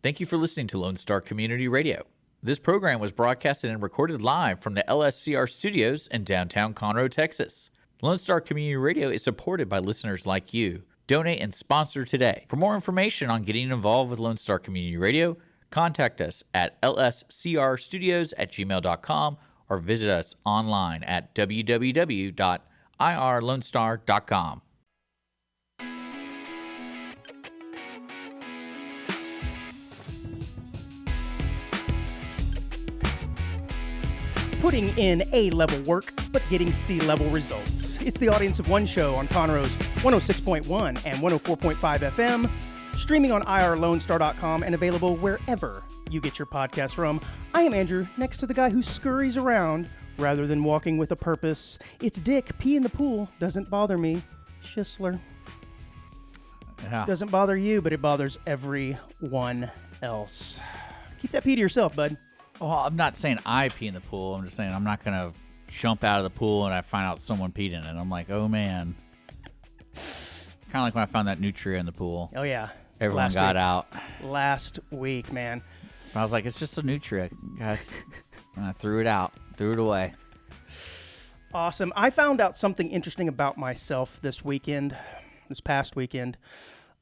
Thank you for listening to Lone Star Community Radio. This program was broadcasted and recorded live from the LSCR studios in downtown Conroe, Texas. Lone Star Community Radio is supported by listeners like you. Donate and sponsor today. For more information on getting involved with Lone Star Community Radio, contact us at lscrstudios@gmail.com or visit us online at www.irlonestar.com. Putting in A-level work, but getting C-level results. It's the Audience of One show on Conroe's 106.1 and 104.5 FM, streaming on irlonestar.com and available wherever you get your podcast from. I am Andrew, next to the guy who scurries around rather than walking with a purpose. It's Dick. Pee in the pool doesn't bother me. Schisler. Yeah. Doesn't bother you, but it bothers everyone else. Keep that pee to yourself, bud. Well, I'm not saying I pee in the pool. I'm just saying I'm not going to jump out of the pool and I find out someone peed in it. I'm like, oh, man. Kind of like when I found that nutria in the pool. Oh, yeah. Everyone got out. Last week, man. I was like, it's just a nutria, guys. And I threw it out. Threw it away. Awesome. I found out something interesting about myself this past weekend.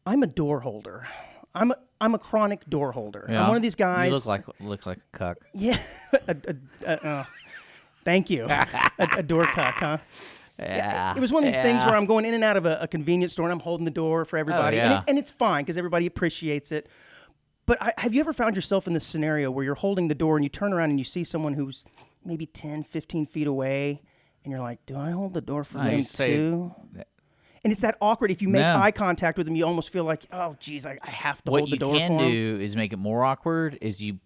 I'm a door holder. I'm a chronic door holder. Yeah. I'm one of these guys. You look like a cuck. Yeah. Thank you. a door cuck, huh? Yeah. It was one of these things where I'm going in and out of a convenience store and I'm holding the door for everybody. Oh, yeah. And it's fine because everybody appreciates it. But have you ever found yourself in this scenario where you're holding the door and you turn around and you see someone who's maybe 10, 15 feet away and you're like, do I hold the door for them too? And it's that awkward. If you make eye contact with them, you almost feel like, oh, geez, I have to hold the door for him. What you can do is make it more awkward is you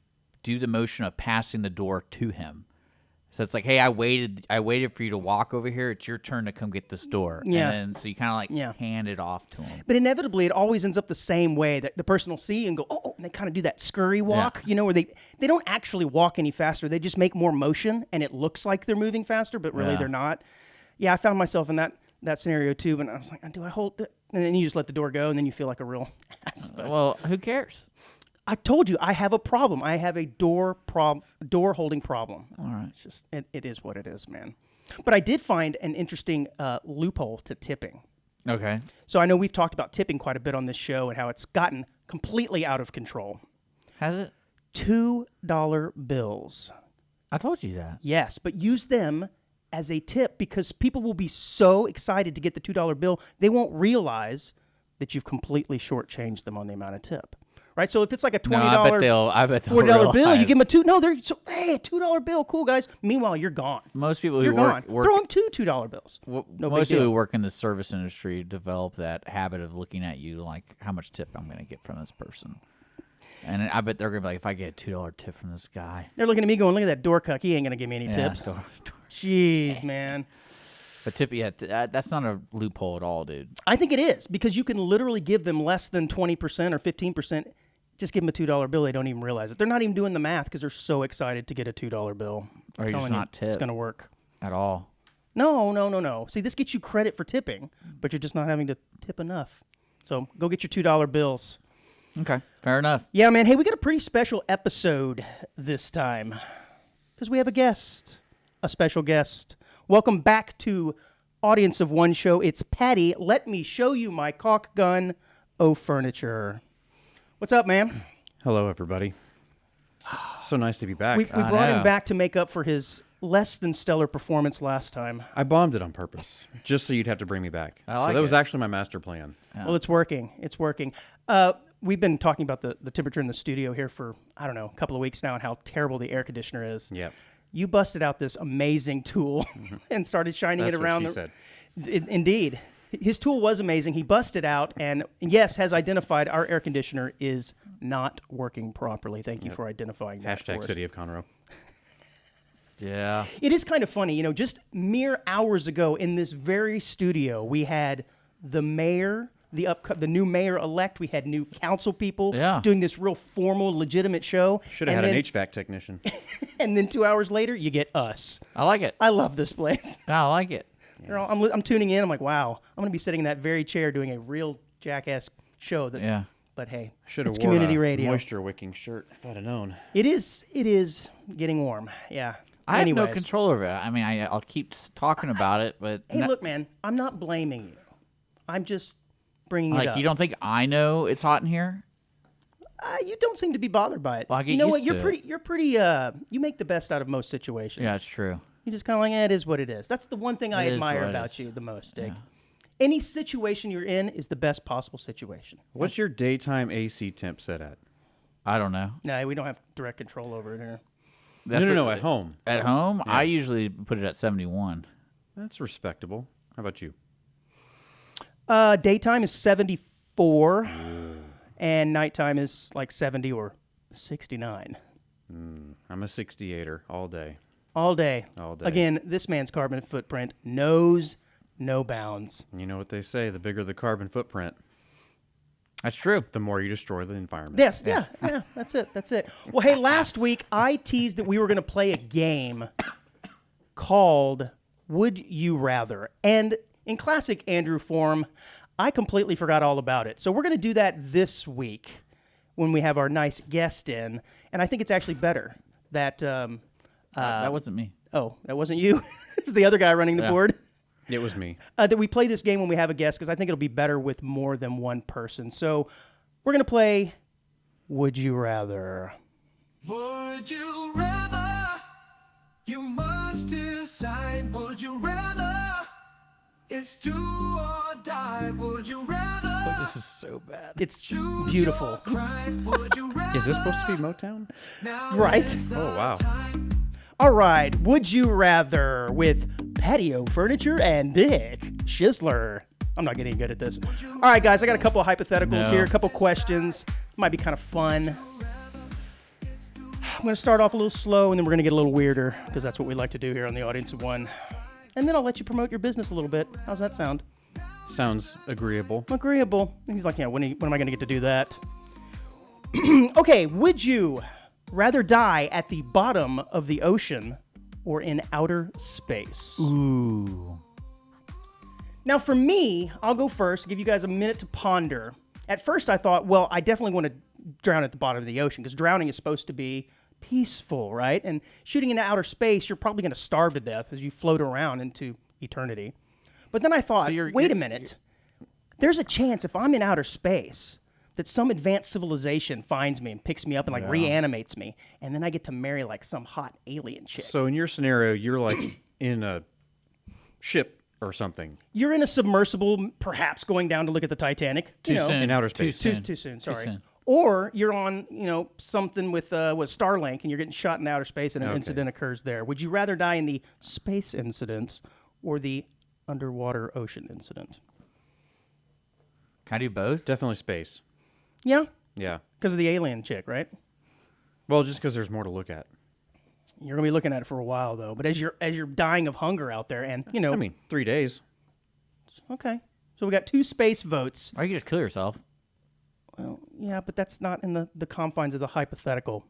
do the motion of passing the door to him. So it's like, hey, I waited for you to walk over here. It's your turn to come get this door. Yeah. And so you kind of like hand it off to him. But inevitably, it always ends up the same way. That the person will see you and go, oh, and they kind of do that scurry walk, where they don't actually walk any faster. They just make more motion, and it looks like they're moving faster, but really they're not. Yeah, I found myself in that scenario too, but I was like, do I hold it? And then you just let the door go, and then you feel like a real ass. Well, who cares? I told you I have a problem. I have a door holding problem. All right. It's just it is what it is, man. But I did find an interesting loophole to tipping. Okay. So I know we've talked about tipping quite a bit on this show and how it's gotten completely out of control. Has it? $2 bills. I told you that. Yes, but use them as a tip because people will be so excited to get the $2 bill, they won't realize that you've completely shortchanged them on the amount of tip. Right? So if it's like a $20, I bet they'll $40 bill, realize. you give them a a $2 bill, cool guys. Meanwhile, you're gone. Most people You're who gone. work Throw them two $2 bills. most people who work in the service industry develop that habit of looking at you like how much tip I'm going to get from this person. And I bet they're going to be like, if I get a $2 tip from this guy. They're looking at me going, look at that door cuck. He ain't going to give me any tips. Jeez, man. But tip, that's not a loophole at all, dude. I think it is because you can literally give them less than 20% or 15%. Just give them a $2 bill. They don't even realize it. They're not even doing the math because they're so excited to get a $2 bill. Or you're just not tip. It's going to work. At all. No. See, this gets you credit for tipping, but you're just not having to tip enough. So go get your $2 bills. Okay, fair enough. Yeah, man. Hey, we got a pretty special episode this time because we have a special guest. Welcome back to Audience of One show. It's Patty. Let me show you my caulk gun, furniture. What's up, man? Hello, everybody. So nice to be back. We brought him back to make up for his less than stellar performance last time. I bombed it on purpose, just so you'd have to bring me back. I like that was it. actually my master plan. Yeah. Well, it's working. It's working. We've been talking about the temperature in the studio here for, I don't know, a couple of weeks now and how terrible the air conditioner is. Yep. You busted out this amazing tool and started shining That's it around. what she said. Indeed. His tool was amazing. He busted out and, yes, has identified our air conditioner is not working properly. Thank you for identifying that for Hashtag us. City of Conroe. Yeah. It is kind of funny. Just mere hours ago in this very studio, we had the mayor, the new mayor-elect. We had new council people doing this real formal, legitimate show. Should have had an HVAC technician. And then 2 hours later, you get us. I like it. I love this place. I like it. I'm tuning in. I'm like, wow, I'm going to be sitting in that very chair doing a real jackass show that But hey, Should have it's worn community a radio. moisture wicking shirt if I'd have known. It is getting warm. Yeah. I have no Anyways. control over it. I mean, I'll keep talking about it, but Hey, look, man, I'm not blaming you. I'm just bringing it like up. you don't think I know it's hot in here? You don't seem to be bothered by it. Well, I get you know what? used to it. You're pretty. You make the best out of most situations. Yeah, it's true. You just kind of like, it is what it is. That's the one thing I It is admire what it about is. you the most, Dick. Any situation you're in is the best possible situation. What's your daytime AC temp set at? I don't know. No, we don't have direct control over it here. No, at home. At home, I usually put it at 71. That's respectable. How about you? Daytime is 74, and nighttime is like 70 or 69. I'm a 68er all day. All day. All day. Again, this man's carbon footprint knows no bounds. You know what they say, the bigger the carbon footprint, That's true. the more you destroy the environment. Yes, yeah, that's it. Well, hey, last week I teased that we were going to play a game called Would You Rather? And in classic Andrew form, I completely forgot all about it. So we're going to do that this week when we have our nice guest in. And I think it's actually better that, That wasn't me. oh, that wasn't you? It was the other guy running the Yeah. board. It was me. That we play this game when we have a guest because I think it'll be better with more than one person. So we're going to play Would You Rather? Would you rather? You must decide. Would you rather? It's do or die. Would you rather? This is so bad. It's beautiful. Crime. Would you rather? Is this supposed to be Motown? Now Right? is the Oh, wow. time. All right, Would You Rather with Patio Furniture and Dick Schisler. I'm not getting good at this. All right, guys, I got a couple of hypotheticals No. here, a couple questions. Might be kind of fun. I'm going to start off a little slow, and then we're going to get a little weirder, because that's what we like to do here on the Audience of One. And then I'll let you promote your business a little bit. How's that sound? Sounds agreeable. Agreeable. And he's like, yeah, when am I going to get to do that? Okay, would you rather die at the bottom of the ocean or in outer space? Ooh. Now, for me, I'll go first, give you guys a minute to ponder. At first, I thought, well, I definitely want to drown at the bottom of the ocean because drowning is supposed to be peaceful, right? And shooting into outer space, you're probably going to starve to death as you float around into eternity. But then I thought, wait a minute. There's a chance if I'm in outer space that some advanced civilization finds me and picks me up and like reanimates me, and then I get to marry like some hot alien chick. So in your scenario, you're like in a ship or something. You're in a submersible, perhaps going down to look at the Titanic. Too soon. in outer Too space. soon. Too soon, sorry. soon. Or you're on, something with Starlink and you're getting shot in outer space and an incident occurs there. Would you rather die in the space incident or the underwater ocean incident? Can I do both? Definitely space. Yeah, Yeah. because of the alien chick, right? Well, just because there's more to look at. You're gonna be looking at it for a while though. But as you're dying of hunger out there, and I mean, 3 days. okay, so we got 2 space votes. Or you can just kill yourself. Well, yeah, but that's not in the confines of the hypothetical.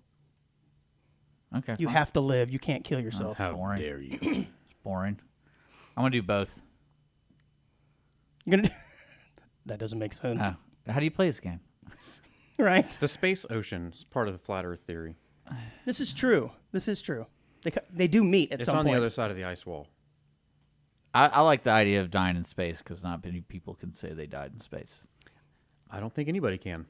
Okay. You fine. have to live. You can't kill yourself. How boring. dare you? It's boring. I'm gonna do both. You're gonna. That doesn't make sense, How do you play this game? right? The space ocean is part of the flat Earth theory. This is true. They do meet at It's some on point. the other side of the ice wall. I like the idea of dying in space because not many people can say they died in space. I don't think anybody can.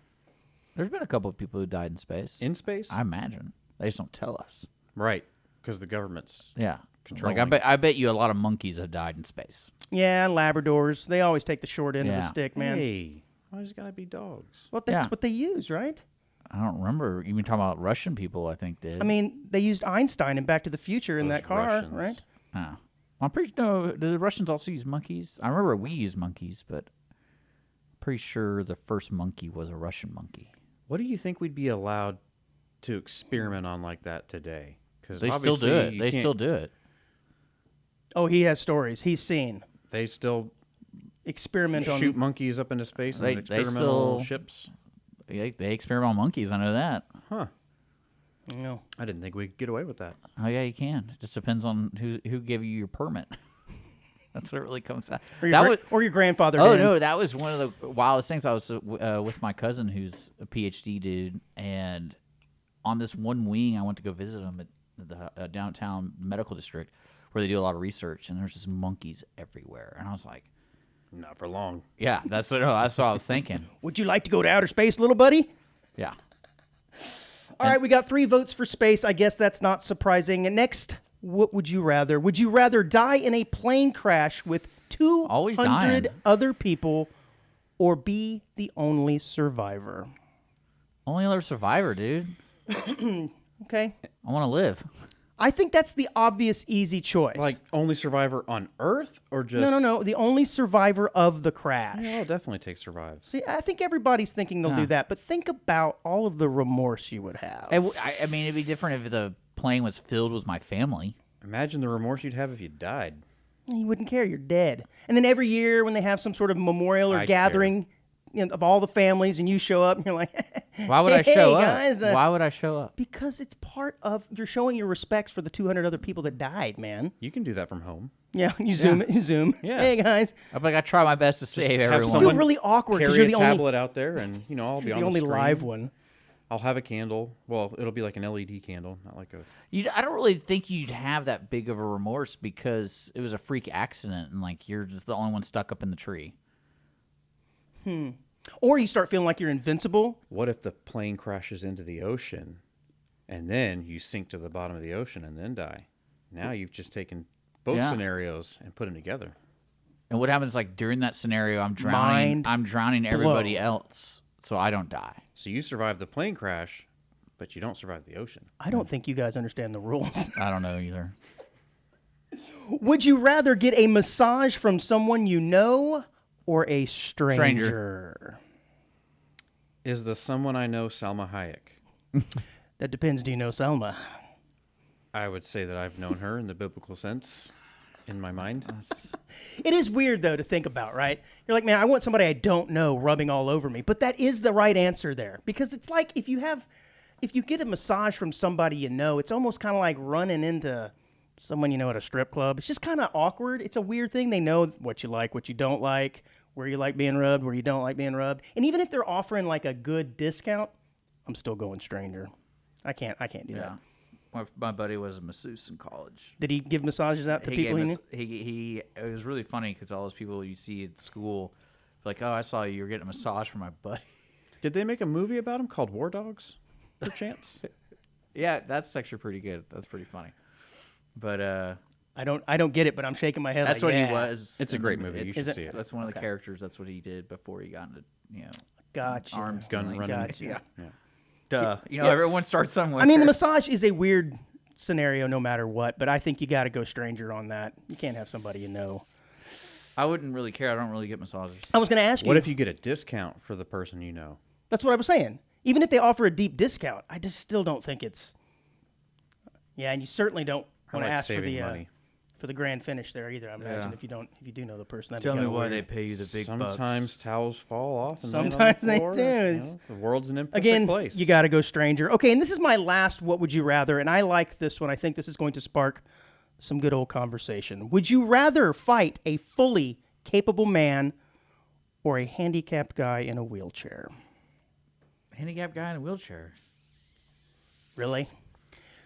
There's been a couple of people who died in space. In space? I imagine they just don't tell us. Right. Because the government's... Yeah. Controlling. Like I bet you a lot of monkeys have died in space. Yeah, Labradors. They always take the short end of the Yeah. stick, man. Hey, why does it gotta be dogs? Well, that's Yeah. what they use, right? I don't remember. Even talking about Russian people, I think did. I mean, they used Einstein in Back to the Future in Those that car, Russians. right? Oh. I'm pretty no. Do the Russians also use monkeys? I remember we used monkeys, but pretty sure the first monkey was a Russian monkey. What do you think we'd be allowed to experiment on like that today? Because They still do it. They still do it. Oh, he has stories. He's seen They still experiment on. shoot monkeys up into space They- on they experimental still- ships. They experiment on monkeys. I know that. Huh. No. I didn't think we could get away with that. Oh yeah, you can. It just depends on who gave you your permit. That's what it really comes down. Or your grandfather. Oh did. no, that was one of the wildest things. I was with my cousin, who's a PhD dude, and on this one wing, I went to go visit him at the downtown medical district, where they do a lot of research, and there's just monkeys everywhere. And I was like, Not for long. yeah, that's what I was thinking. Would you like to go to outer space, little buddy? Yeah. All right, we got 3 votes for space. I guess that's not surprising. And next, what would you rather? Would you rather die in a plane crash with Always 200 dying. other people or be the only survivor? Only other survivor, dude. Okay. I want to live. I think that's the obvious, easy choice. Like only survivor on Earth, or just no. The only survivor of the crash. Yeah, I'll definitely take survive. See, I think everybody's thinking they'll do that, but think about all of the remorse you would have. I mean, it'd be different if the plane was filled with my family. Imagine the remorse you'd have if you died. You wouldn't care. You're dead. And then every year when they have some sort of memorial or I'd gathering of all the families and you show up and you're like, Why would I "Hey, show up? guys, Why would I show up? because it's part of, you're showing your respects for the 200 other people that died, man. You can do that from home. Yeah, you zoom. Yeah. Hey, guys. I'm like, I try my best to save have everyone. It's someone still really awkward because Carry you're a the only, tablet out there, and I'll be the on only the screen. live one. I'll have a candle. Well, it'll be like an LED candle, not like a. I don't really think you'd have that big of a remorse because it was a freak accident and like you're just the only one stuck up in the tree. Or you start feeling like you're invincible. What if the plane crashes into the ocean, and then you sink to the bottom of the ocean and then die? Now you've just taken both Yeah. scenarios and put them together. And what happens like during that scenario? I'm drowning. Mind I'm drowning everybody blown. else, so I don't die. So you survive the plane crash, but you don't survive the ocean. I don't think you guys understand the rules. I don't know either. Would you rather get a massage from someone you know or a stranger? Is the someone I know Salma Hayek? That depends. Do you know Selma? I would say that I've known her in the biblical sense, in my mind. It is weird, though, to think about, right? You're like, man, I want somebody I don't know rubbing all over me. But that is the right answer there. Because it's like if you get a massage from somebody you know, it's almost kind of like running into someone you know at a strip club. It's just kind of awkward. It's a weird thing. They know what you like, what you don't like, where you like being rubbed, where you don't like being rubbed. And even if they're offering like a good discount, I'm still going stranger. I can't do that. My buddy was a masseuse in college. Did he give massages out to people he knew? He it was really funny because all those people you see at school, like, oh, I saw you were getting a massage from my buddy. Did they make a movie about him called War Dogs, perchance? Yeah, that's actually pretty good. That's pretty funny. But I don't get it, but I'm shaking my head. that's like, what yeah. he was. It's a in great the- movie. You it's- should see it. That's one of the characters. That's what he did before he got into Gotcha. arms Gun dealing. running. Gotcha. Yeah. Duh. Everyone starts somewhere. I mean, the massage is a weird scenario no matter what, but I think you got to go stranger on that. You can't have somebody you know. I wouldn't really care. I don't really get massages. I was going to ask you. What if you get a discount for the person you know? That's what I was saying. Even if they offer a deep discount, I just still don't think it's. Yeah, and you certainly don't I want to like ask saving money. for the grand finish there either. I imagine Yeah. if you do know the person. That'd Tell be me kinda why weird. they pay you the big Sometimes towels fall off. And land on Sometimes the they floor. do. You know, the world's an imperfect Again, place. you got to go stranger. Okay, and this is my last what would you rather, and I like this one. I think this is going to spark some good old conversation. Would you rather fight a fully capable man or a handicapped guy in a wheelchair? Handicapped guy in a wheelchair. Really?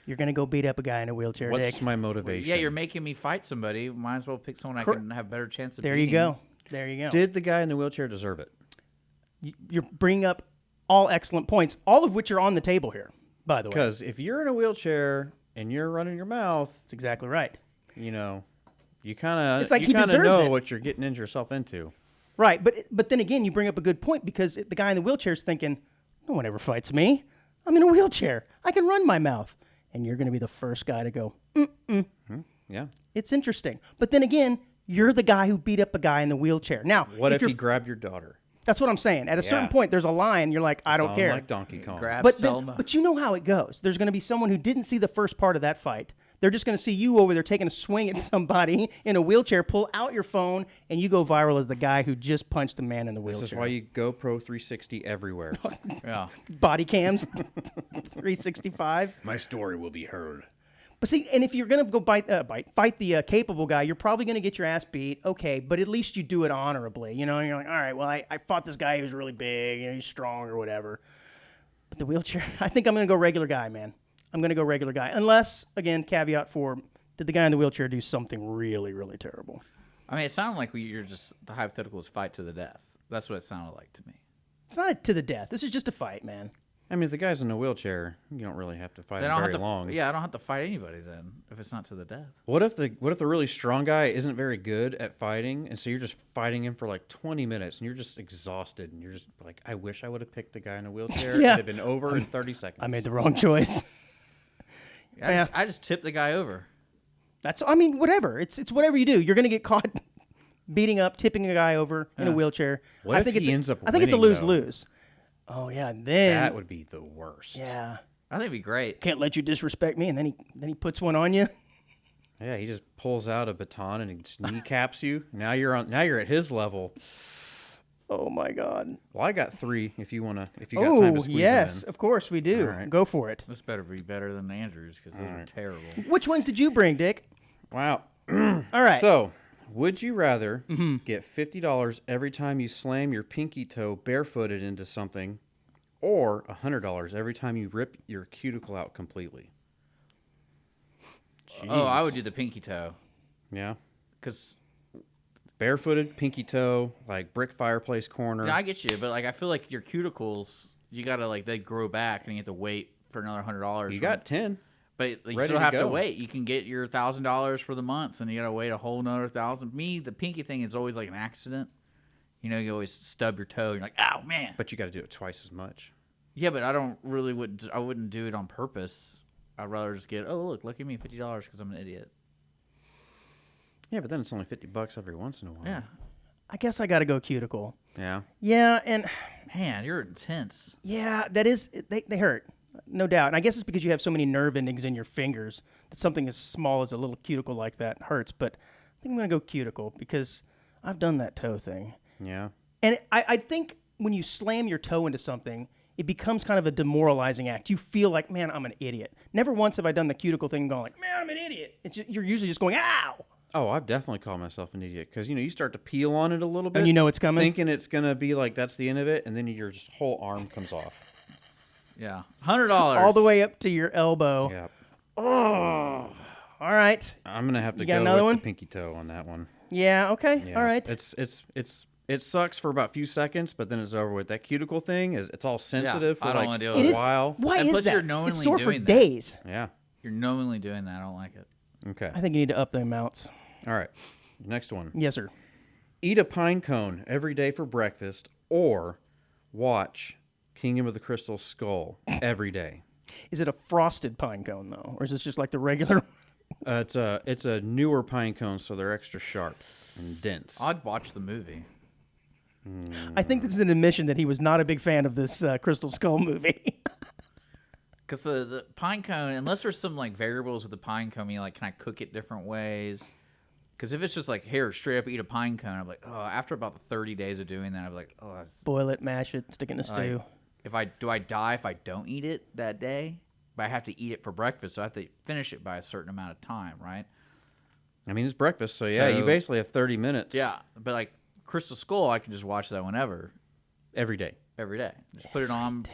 You're going to go beat up a guy in a wheelchair, What's Dick? my motivation? Yeah, you're making me fight somebody. Might as well pick someone I can have a better chance of There you beating. go. There you go. Did the guy in the wheelchair deserve it? You're bringing up all excellent points, all of which are on the table here, by the way. Because if you're in a wheelchair and you're running your mouth, That's exactly right. you know, you kind It's of like he deserves know it. what you're getting into yourself into. Right, but then again, you bring up a good point because the guy in the wheelchair is thinking, no one ever fights me. I'm in a wheelchair. I can run my mouth. And you're going to be the first guy to go, Yeah. it's interesting. But then again, you're the guy who beat up a guy in the wheelchair. Now, What if you're, he grabbed your daughter? that's what I'm saying. At a certain Yeah. point, there's a line. You're like, I don't Sound care. Like Donkey Kong. Grab But Selma. but you know how it goes. There's going to be someone who didn't see the first part of that fight. They're just going to see you over there taking a swing at somebody in a wheelchair, pull out your phone, and you go viral as the guy who just punched a man in the wheelchair. This is why you GoPro 360 everywhere. yeah. Body cams, 365. My story will be heard. But see, and if you're gonna go fight the capable guy, you're probably gonna get your ass beat. Okay, but at least you do it honorably. You know, you're like, all right, well, I fought this guy who was really big, he's strong or whatever. But the wheelchair, I think I'm gonna go regular guy, man. I'm gonna go regular guy, unless, again, caveat for, did the guy in the wheelchair do something really, really terrible? I mean, it sounded like you're just the hypothetical was fight to the death. That's what it sounded like to me. It's not to the death. This is just a fight, man. I mean, if the guy's in a wheelchair, you don't really have to fight They him don't very have to. long. Yeah, I don't have to fight anybody then if it's not to the death. What if the really strong guy isn't very good at fighting, and so you're just fighting him for like 20 minutes, and you're just exhausted, and you're just like, I wish I would have picked the guy in a wheelchair. Yeah. It'd have been over in 30 seconds. I made the wrong choice. I just tipped the guy over. I mean, whatever. It's whatever you do. You're gonna get caught beating up, tipping a guy over in a wheelchair. What I if think he it's ends up I think it's a winning, lose-lose. Oh yeah, and then That would be the worst. yeah. I think it'd be great. Can't let you disrespect me, and then he puts one on you. Yeah, he just pulls out a baton and he just kneecaps you. Now you're at his level. Oh my God. Well, I got 3 if you got time to squeeze yes, them in. of course we do. All right. Go for it. This better be better than Andrews because those are terrible. Which ones did you bring, Dick? Wow. All right. So, would you rather get $50 every time you slam your pinky toe barefooted into something, or $100 every time you rip your cuticle out completely? Oh, I would do the pinky toe Yeah. because Barefooted, pinky toe, like brick fireplace corner. I get you, but like I feel like your cuticles, you gotta like they grow back and you have to wait for another $100. You got 10. but you ready still to have to go. wait. You can get your $1,000 for the month, and you gotta wait a whole another 1,000. Me, the pinky thing is always like an accident. You know, you always stub your toe. You're like, ow, man. But you got to do it twice as much. Yeah, but I wouldn't do it on purpose. I'd rather just get, look at me, $50 because I'm an idiot. Yeah, but then it's only $50 every once in a while. Yeah. I guess I got to go cuticle. Yeah. Yeah, and Man, you're intense. yeah, that is they hurt, no doubt. And I guess it's because you have so many nerve endings in your fingers that something as small as a little cuticle like that hurts. But I think I'm gonna go cuticle because I've done that toe thing. Yeah. And I think when you slam your toe into something, it becomes kind of a demoralizing act. You feel like, man, I'm an idiot. Never once have I done the cuticle thing and gone like, man, I'm an idiot. You're usually just going, ow. Oh, I've definitely called myself an idiot because, you start to peel on it a little bit. And you know it's coming? Thinking it's going to be like that's the end of it, and then your just whole arm comes off. Yeah. $100. All the way up to your elbow. Yeah. All right. I'm going to have to got go another with one? the pinky toe on that one. Yeah, okay. Yeah. All right. It sucks for about a few seconds, but then it's over with. That cuticle thing it's all sensitive I for don't like wanna deal a with It it is. while. Why And is plus that? you're knowingly It's sore for doing that. days. Yeah. You're knowingly doing that. I don't like it. Okay. I think you need to up the amounts. All right. Next one. Yes, sir. Eat a pine cone every day for breakfast, or watch Kingdom of the Crystal Skull every day. Is it a frosted pine cone though, or is this just like the regular? It's a newer pine cone, so they're extra sharp and dense. I'd watch the movie. I think this is an admission that he was not a big fan of this Crystal Skull movie. Because the pine cone, unless there's some like variables with the pine cone, can I cook it different ways? Because if it's just like, here, straight up eat a pine cone, I'm like, oh, after about 30 days of doing that, I'm like, oh, Boil it, mash it, stick it in a stew. do I die if I don't eat it that day? But I have to eat it for breakfast, so I have to finish it by a certain amount of time, right? I mean, it's breakfast, so yeah, you So- basically have 30 minutes. Yeah, but like Crystal Skull, I can just watch that whenever, Every day. every day. Just put it on.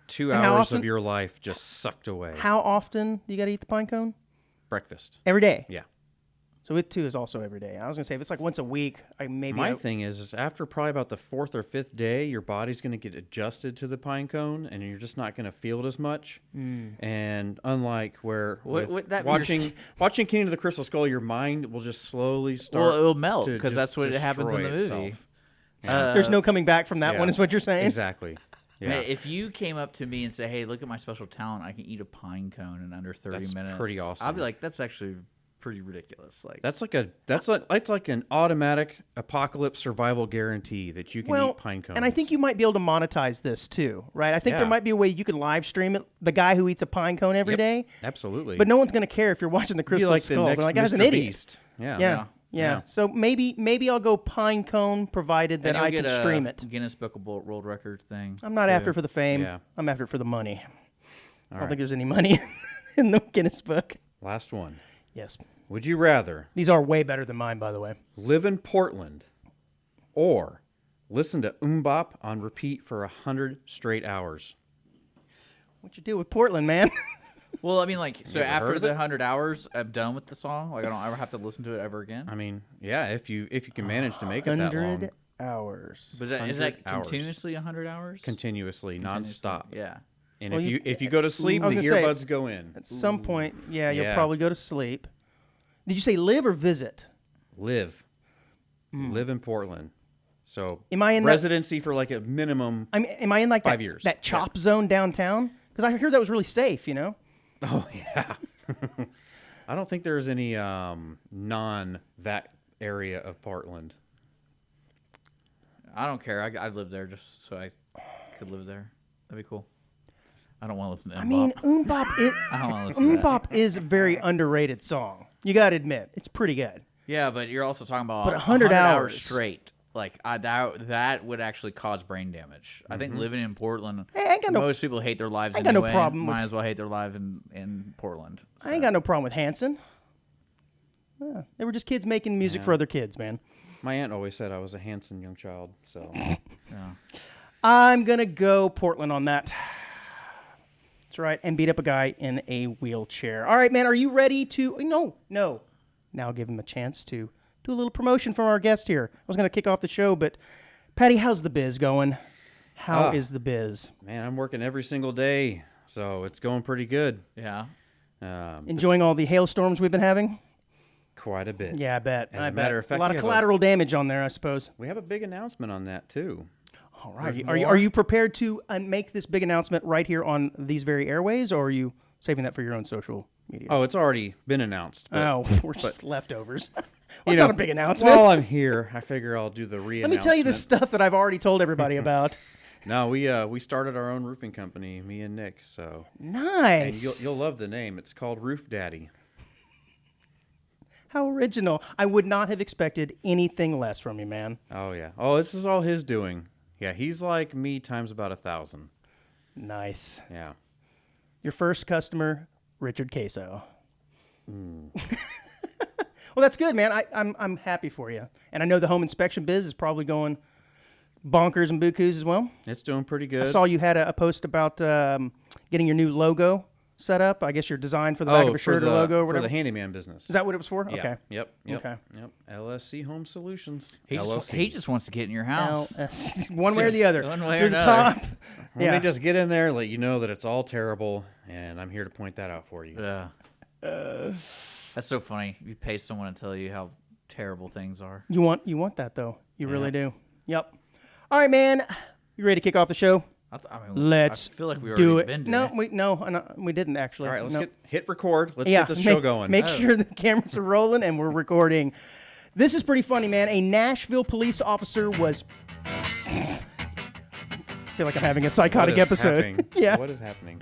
2 And how hours often- of your life just sucked away. How often do you got to eat the pine cone? Breakfast. Every day. Yeah. So it too is also every day. I was gonna say if it's like once a week, My thing is after probably about the 4th or 5th day, your body's going to get adjusted to the pine cone, and you're just not going to feel it as much. And unlike where with that watching Kingdom of the Crystal Skull, your mind will just slowly start. Well, it'll melt to because just that's what happens in the destroy movie. itself. there's no coming back from that Yeah. one, is what you're saying. Exactly. Yeah. Man, if you came up to me and say, "Hey, look at my special talent! I can eat a pine cone in under 30 That's minutes," pretty awesome. I'd be like, "That's actually pretty ridiculous." Like, That's like an automatic apocalypse survival guarantee that you can eat pine cones. and I think you might be able to monetize this too, right? I think there Yeah. might be a way you could live stream it. The guy who eats a pine cone every Yep, day, absolutely. but no one's gonna care if you're watching the Be Crystal like Skull. the They're next like, "That guy's an Mr. idiot." Beast. Yeah. Yeah. So maybe I'll go pine cone, provided that and you'll I can get a stream it. Guinness Book of World Records thing. I'm not too. after for the fame. Yeah. I'm after for the money. I don't think there's any money in the Guinness book. Last one. Yes. Would you rather These are way better than mine, by the way. live in Portland or listen to Bop on repeat for 100 straight hours? What you do with Portland, man? Well, I mean, like, so You ever heard after of the it? 100 hours, I'm done with the song. Like, I don't ever have to listen to it ever again. I mean, yeah, if you can manage to make it that long 100 hours. But is that 100 hours. continuously 100 hours? continuously, nonstop. Yeah. And Well, if you go to sleep, I was the gonna say, earbuds go in. At some point, yeah, you'll Yeah. probably go to sleep. Did you say live or visit? Live in Portland. So Am I in that- residency for like a minimum? Am I in like 5 years. that chop zone downtown? Because I heard that was really safe, you know? Oh yeah. I don't think there's any non that area of Portland. I don't care. I'd live there just so I could live there. That'd be cool. I don't want to listen to I mean, Mbop. Bop is, I don't want to listen to that. Bop is a very underrated song. You got to admit, it's pretty good. Yeah, but you're also talking about But 100 hours hours. straight. Like, that would actually cause brain damage. I think living in Portland, Hey, I ain't got no- most people hate their lives I ain't got no anyway. problem Might with- as well hate their life in Portland. I ain't got no problem with Hanson. Yeah, they were just kids making music for other kids, man. My aunt always said I was a handsome young child. So I'm going to go Portland on that. That's right. And beat up a guy in a wheelchair. All right, man. Are you ready to... No. Now I'll give him a chance to do a little promotion from our guest here. I was going to kick off the show, but Patty, how's the biz going? How is the biz? man, I'm working every single day, so it's going pretty good. Yeah. Enjoying all the hailstorms we've been having? Quite a bit. Yeah, I bet. As I a matter bet. of fact, a lot we of have collateral damage on there, I suppose. We have a big announcement on that too. All right. Are you prepared to make this big announcement right here on these very airways, or are you saving that for your own social media? Oh, it's already been announced. But, Oh, we're just leftovers. Well, you it's know, not a big announcement. While I'm here, I figure I'll do the re-announcement. Let me tell you the stuff that I've already told everybody about. No, we started our own roofing company, me and Nick. So and Nice. you'll love the name. It's called Roof Daddy. How original. I would not have expected anything less from you, man. Oh yeah. Oh, this is all his doing. Yeah, he's like me times about 1,000. Nice. Yeah. Your first customer, Richard Queso. Hmm. Well, that's good, man. I'm happy for you. And I know the home inspection biz is probably going bonkers and bukus as well. It's doing pretty good. I saw you had a post about getting your new logo set up. I guess your design for the back of a shirt or logo or for whatever. the handyman business. Is that what it was for? Yeah. Okay. Yep. Okay. LSC Home Solutions. He LLC. just wants to get in your house. One way or the other. one way or Through the another. top. Let Yeah. me just get in there, let you know that it's all terrible, and I'm here to point that out for you. Yeah. That's so funny. You pay someone to tell you how terrible things are. You want that though. You really do. Yep. All right, man. You ready to kick off the show? I mean, Let's I feel like we do already it. been doing No, we didn't actually. All right, let's No. hit record. Let's Yeah, get this show going. Make sure the cameras are rolling and we're recording. This is pretty funny, man. A Nashville police officer was. I feel like I'm having a What psychotic is episode. happening? Yeah, What is happening?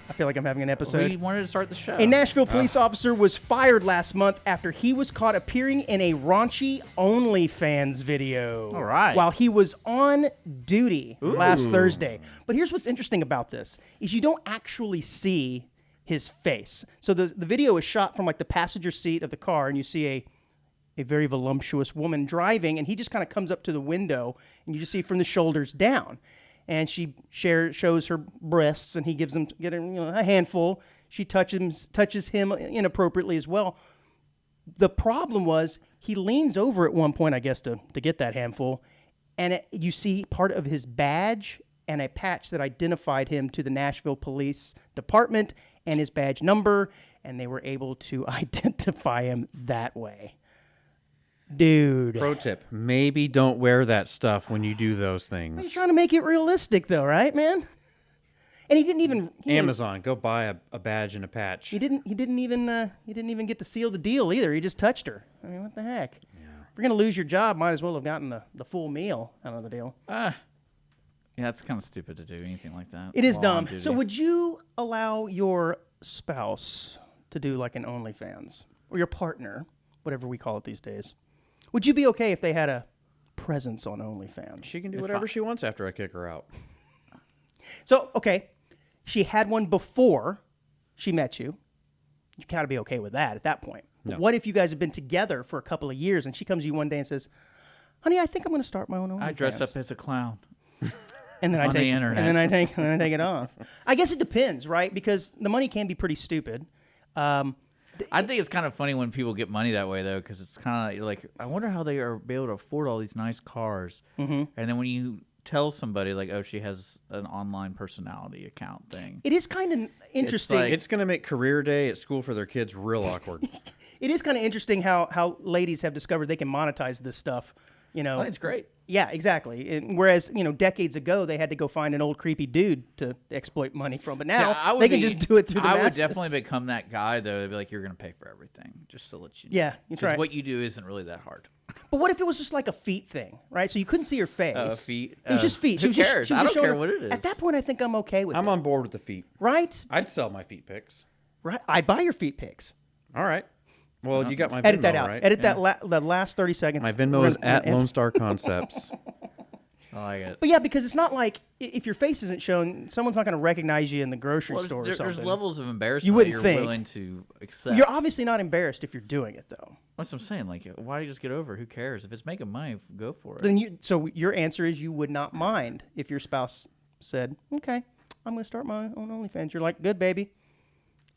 I feel like I'm having an episode. We wanted to start the show. A Nashville police officer was fired last month after he was caught appearing in a raunchy OnlyFans video. All right. While he was on duty last Thursday. But here's what's interesting about this is you don't actually see his face. So the video is shot from like the passenger seat of the car, and you see a very voluptuous woman driving, and he just kind of comes up to the window, and you just see from the shoulders down. And she shows her breasts, and he gives them a handful. She touches him inappropriately as well. The problem was he leans over at one point, I guess, to get that handful, and you see part of his badge and a patch that identified him to the Nashville Police Department and his badge number, and they were able to identify him that way. Dude. Pro tip: maybe don't wear that stuff when you do those He's things. trying to make it realistic, though, right, man? And he didn't even Amazon, go buy a badge and a patch. He didn't even get to seal the deal either. He just touched her. I mean, what the heck? Yeah. If you're gonna lose your job, might as well have gotten the full meal out of the deal. Yeah, it's kind of stupid to do anything like that. It is while on dumb. duty. So would you allow your spouse to do like an OnlyFans, or your partner, whatever we call it these days? Would you be okay if they had a presence on OnlyFans? She can do whatever she wants after I kick her out. So, okay, she had one before she met you. You got to be okay with that at that point. But No. what if you guys have been together for a couple of years and she comes to you one day and says, "Honey, I think I'm going to start my own OnlyFans." I dress up as a clown. and then I on the take internet. and then I take it off. I guess it depends, right? Because the money can be pretty stupid. I think it's kind of funny when people get money that way, though, because it's kind of like, I wonder how they are able to afford all these nice cars. Mm-hmm. And then when you tell somebody, like, oh, she has an online personality account thing. It is kind of interesting. like- It's going to make career day at school for their kids real awkward. It is kind of interesting how ladies have discovered they can monetize this stuff. You know, I think it's great. Yeah, exactly. And whereas decades ago they had to go find an old creepy dude to exploit money from, but now See, I would they can be- just do it through the I masses. would definitely become that guy, though. They'd be like, you're going to pay for everything, just to let you know. Yeah, that's 'Cause right. what you do isn't really that hard. But what if it was just like a feet thing, right? So you couldn't see her face. Feet. It was just feet. She Who was just- cares? she was I just don't care showing what her- it is. At that point, I think I'm okay with I'm it. on board with the feet. Right? I'd sell my feet pics. Right. I'd buy your feet pics. All right. Well, you got my Venmo, Edit that out. right? Edit that the last 30 seconds. My Venmo is at Lone Star Concepts. I like it. But yeah, because it's not like if your face isn't shown, someone's not going to recognize you in the grocery Well, store or there's something. levels of embarrassment You wouldn't that you're think. willing to accept. You're obviously not embarrassed if you're doing it, though. That's what I'm saying. Like, why do you just get over it? Who cares? If it's making money, go for it. Then so your answer is you would not mind if your spouse said, "Okay, I'm going to start my own OnlyFans." You're like, "Good, baby.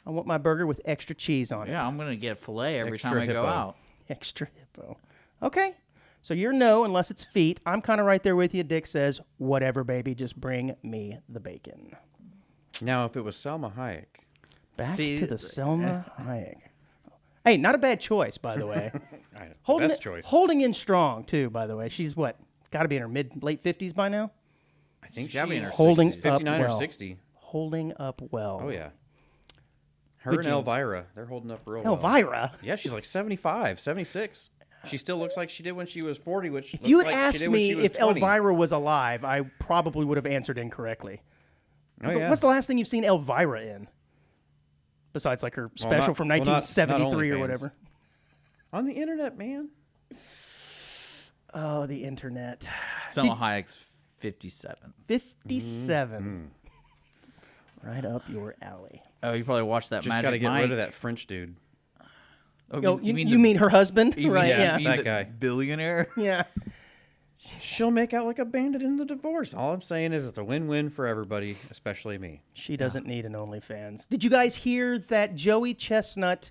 I want my burger with extra cheese on it." Yeah, I'm going to get filet every Extra time I go hippo. out. Extra hippo. Okay. So you're no unless it's feet. I'm kind of right there with you. Dick says, "Whatever, baby. Just bring me the bacon." Now, if it was Salma Hayek, Back See, to the Selma Hayek. Hey, not a bad choice, by the way. Holding best it- choice. Holding in strong, too, by the way. She's what? Got to be in her late 50s by now? I think gotta be in she's her Holding 59 up or well. 60. Holding up well. Oh, yeah. Her Good and genes. Elvira, they're holding up real well. Elvira. Yeah, she's like 75, 76. She still looks like she did when she was 40, which If you had like she asked did when me she was if 20. Elvira was alive, I probably would have answered incorrectly. Oh, yeah. What's the last thing you've seen Elvira in? Besides, like her special not- from well, not 1973 or OnlyFans. whatever. On the internet, man. Oh, the internet. Selma Hayek's 57. 57. Right up your alley. Oh, you probably watched that Just Magic got to get Mike. rid of that French dude. Oh, Oh, you the- mean her husband? you mean- Right, yeah, yeah. you mean That the guy. billionaire. Yeah. She'll make out like a bandit in the divorce. All I'm saying is it's a win-win for everybody, especially me. She doesn't need an OnlyFans. Did you guys hear that Joey Chestnut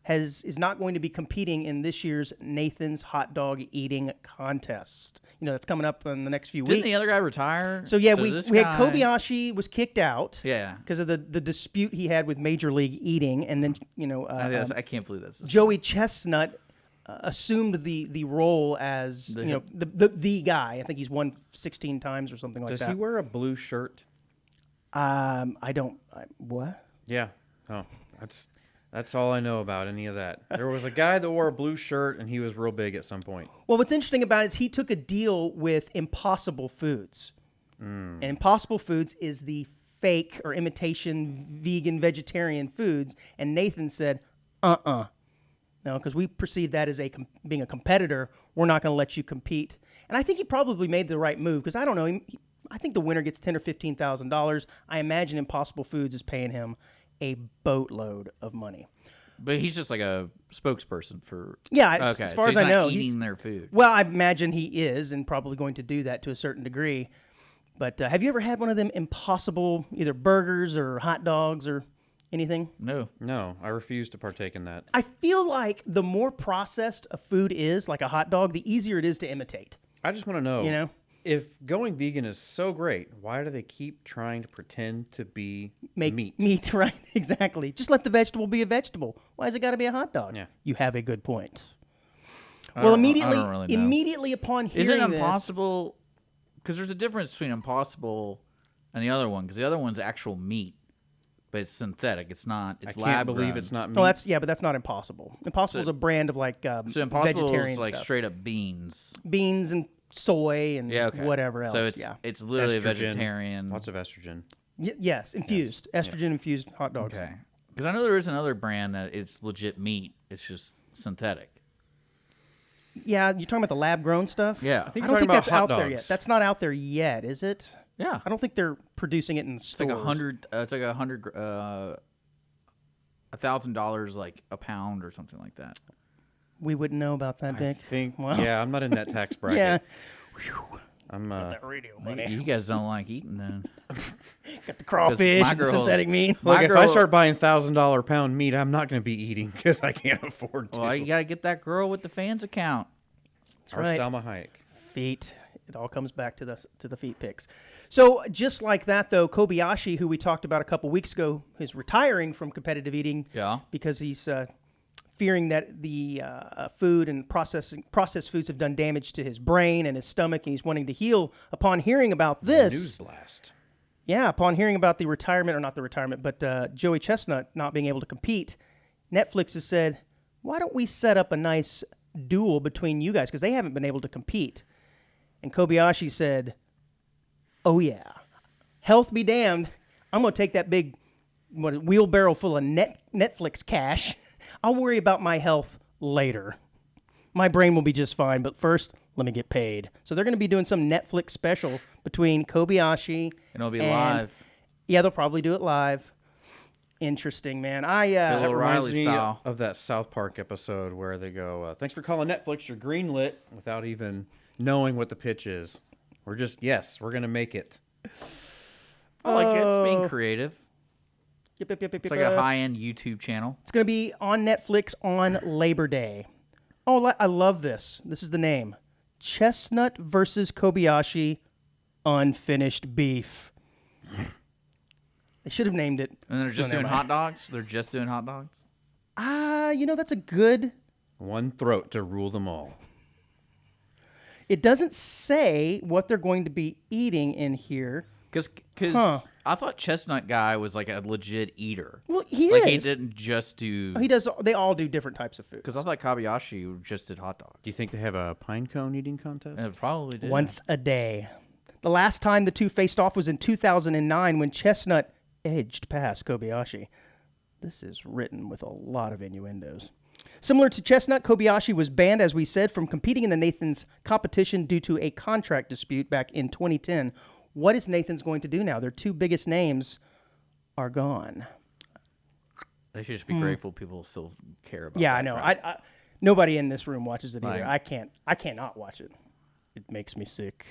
is not going to be competing in this year's Nathan's Hot Dog Eating Contest? You know, that's coming up in the next few Didn't weeks. the other guy retire? So yeah, this we had guy- Kobayashi was kicked out. Yeah. Because of the dispute he had with Major League Eating, and then I can't believe that's Joey Chestnut assumed the role as the guy. I think he's won 16 times or something like Does that. he wear a blue shirt? What? Yeah. Oh, that's all I know about any of that. There was a guy that wore a blue shirt, and he was real big at some point. Well, what's interesting about it is he took a deal with Impossible Foods. And Impossible Foods is the fake or imitation vegan vegetarian foods. And Nathan said, no, because we perceive that as being a competitor. We're not going to let you compete. And I think he probably made the right move because I don't know. I think the winner gets $10,000 or $15,000. I imagine Impossible Foods is paying him a boatload of money. But he's just like a spokesperson for. Yeah, okay, as far so as he's I not know, eating their food. Well, I imagine he is, and probably going to do that to a certain degree. But have you ever had one of them impossible either burgers or hot dogs or anything? No. No, I refuse to partake in that. I feel like the more processed a food is, like a hot dog, the easier it is to imitate. I just want to know, You know? if going vegan is so great, why do they keep trying to pretend to be Make meat? right? Exactly. Just let the vegetable be a vegetable. Why has it got to be a hot dog? Yeah. You have a good point. I Well, don't- I immediately, don't really know. immediately upon hearing Is it this, impossible? Because there's a difference between Impossible and the other one. Because the other one's actual meat, but it's synthetic. It's not. It's I lab can't believe grown. it's not meat. Oh, but that's not Impossible. Impossible is a brand of like So Impossible vegetarian is like stuff. straight up beans. Beans and soy and Yeah. Okay. whatever else. So it's yeah. it's literally a Estrogen, vegetarian. Lots of estrogen. Yes, infused, estrogen infused hot dogs. Okay. Because I know there is another brand that it's legit meat. It's just synthetic. Yeah, you're talking about the lab grown stuff. Yeah. I think I you're don't think talking that's about out hot there yet. dogs. That's not out there yet, is it? Yeah. I don't think they're producing it in It's stores. like 100. It's like 100. I $1,000 like a pound or something like that. We wouldn't know about that, I Dick. think. Wow. Yeah, I'm not in that tax bracket. Yeah. I'm. That radio money. You guys don't like eating then. Got the crawfish my and the girl- synthetic meat. Look, My if I girl- start buying $1,000 pound meat, I'm not going to be eating because I can't afford to. Well, you gotta get that girl with the fans account. Or right. Salma Hayek. Feet. It all comes back to the feet pics. So just like that, though, Kobayashi, who we talked about a couple weeks ago, is retiring from competitive eating. Yeah. Because he's fearing that the food and processed foods have done damage to his brain and his stomach, and he's wanting to heal. Upon hearing about this, News blast. yeah, upon hearing about the retirement, or not the retirement, but Joey Chestnut not being able to compete, Netflix has said, why don't we set up a nice duel between you guys? Because they haven't been able to compete. And Kobayashi said, oh, yeah, health be damned. I'm going to take that big wheelbarrow full of Netflix cash. I'll worry about my health later. My brain will be just fine, but first, let me get paid. So they're going to be doing some Netflix special between Kobayashi And it'll be and- live. Yeah, they'll probably do it live. Interesting, man. Bill That reminds O'Reilly me style. of that South Park episode where they go, thanks for calling Netflix, you're greenlit, without even knowing what the pitch is. We're just, yes, we're going to make it. I like it. It's being creative. Yep. It's like a high-end YouTube channel. It's going to be on Netflix on Labor Day. Oh, I love this. This is the name. Chestnut versus Kobayashi, Unfinished Beef. They should have named it. And they're just never doing mind. hot dogs? They're just doing hot dogs? That's a good... One throat to rule them all. It doesn't say what they're going to be eating in here. Because I thought Chestnut Guy was like a legit eater. Well, he Like he is. didn't just do... He does. They all do different types of food. Because I thought Kobayashi just did hot dogs. Do you think they have a pine cone eating contest? It probably did. Once a day. The last time the two faced off was in 2009 when Chestnut edged past Kobayashi. This is written with a lot of innuendos. Similar to Chestnut, Kobayashi was banned, as we said, from competing in the Nathan's competition due to a contract dispute back in 2010. What is Nathan's going to do now? Their two biggest names are gone. They should just be grateful people still care about Yeah, that I know. crap. Nobody in this room watches it either. Like- I cannot watch it. It makes me sick.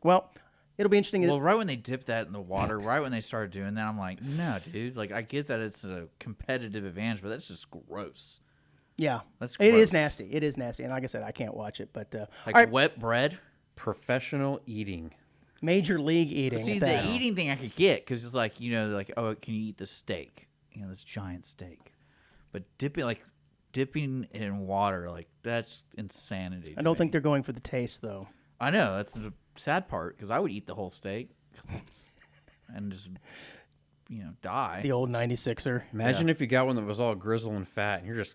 Well, it'll be interesting. Well, right when they dipped that in the water, right when they started doing that, I'm like, no, dude. Like, I get that it's a competitive advantage, but that's just gross. Yeah, That's it is gross. nasty. It is nasty, and like I said, I can't watch it. But Like all right, wet bread. Professional eating. Major League eating. See, at the that. eating thing I could get because it's like, like, oh, can you eat the steak? This giant steak. But dipping it in water, like, that's insanity. I don't think they're going for the taste, though. I know. That's the sad part because I would eat the whole steak and just, die. The old 96er. Imagine if you got one that was all grizzle and fat, and you're just.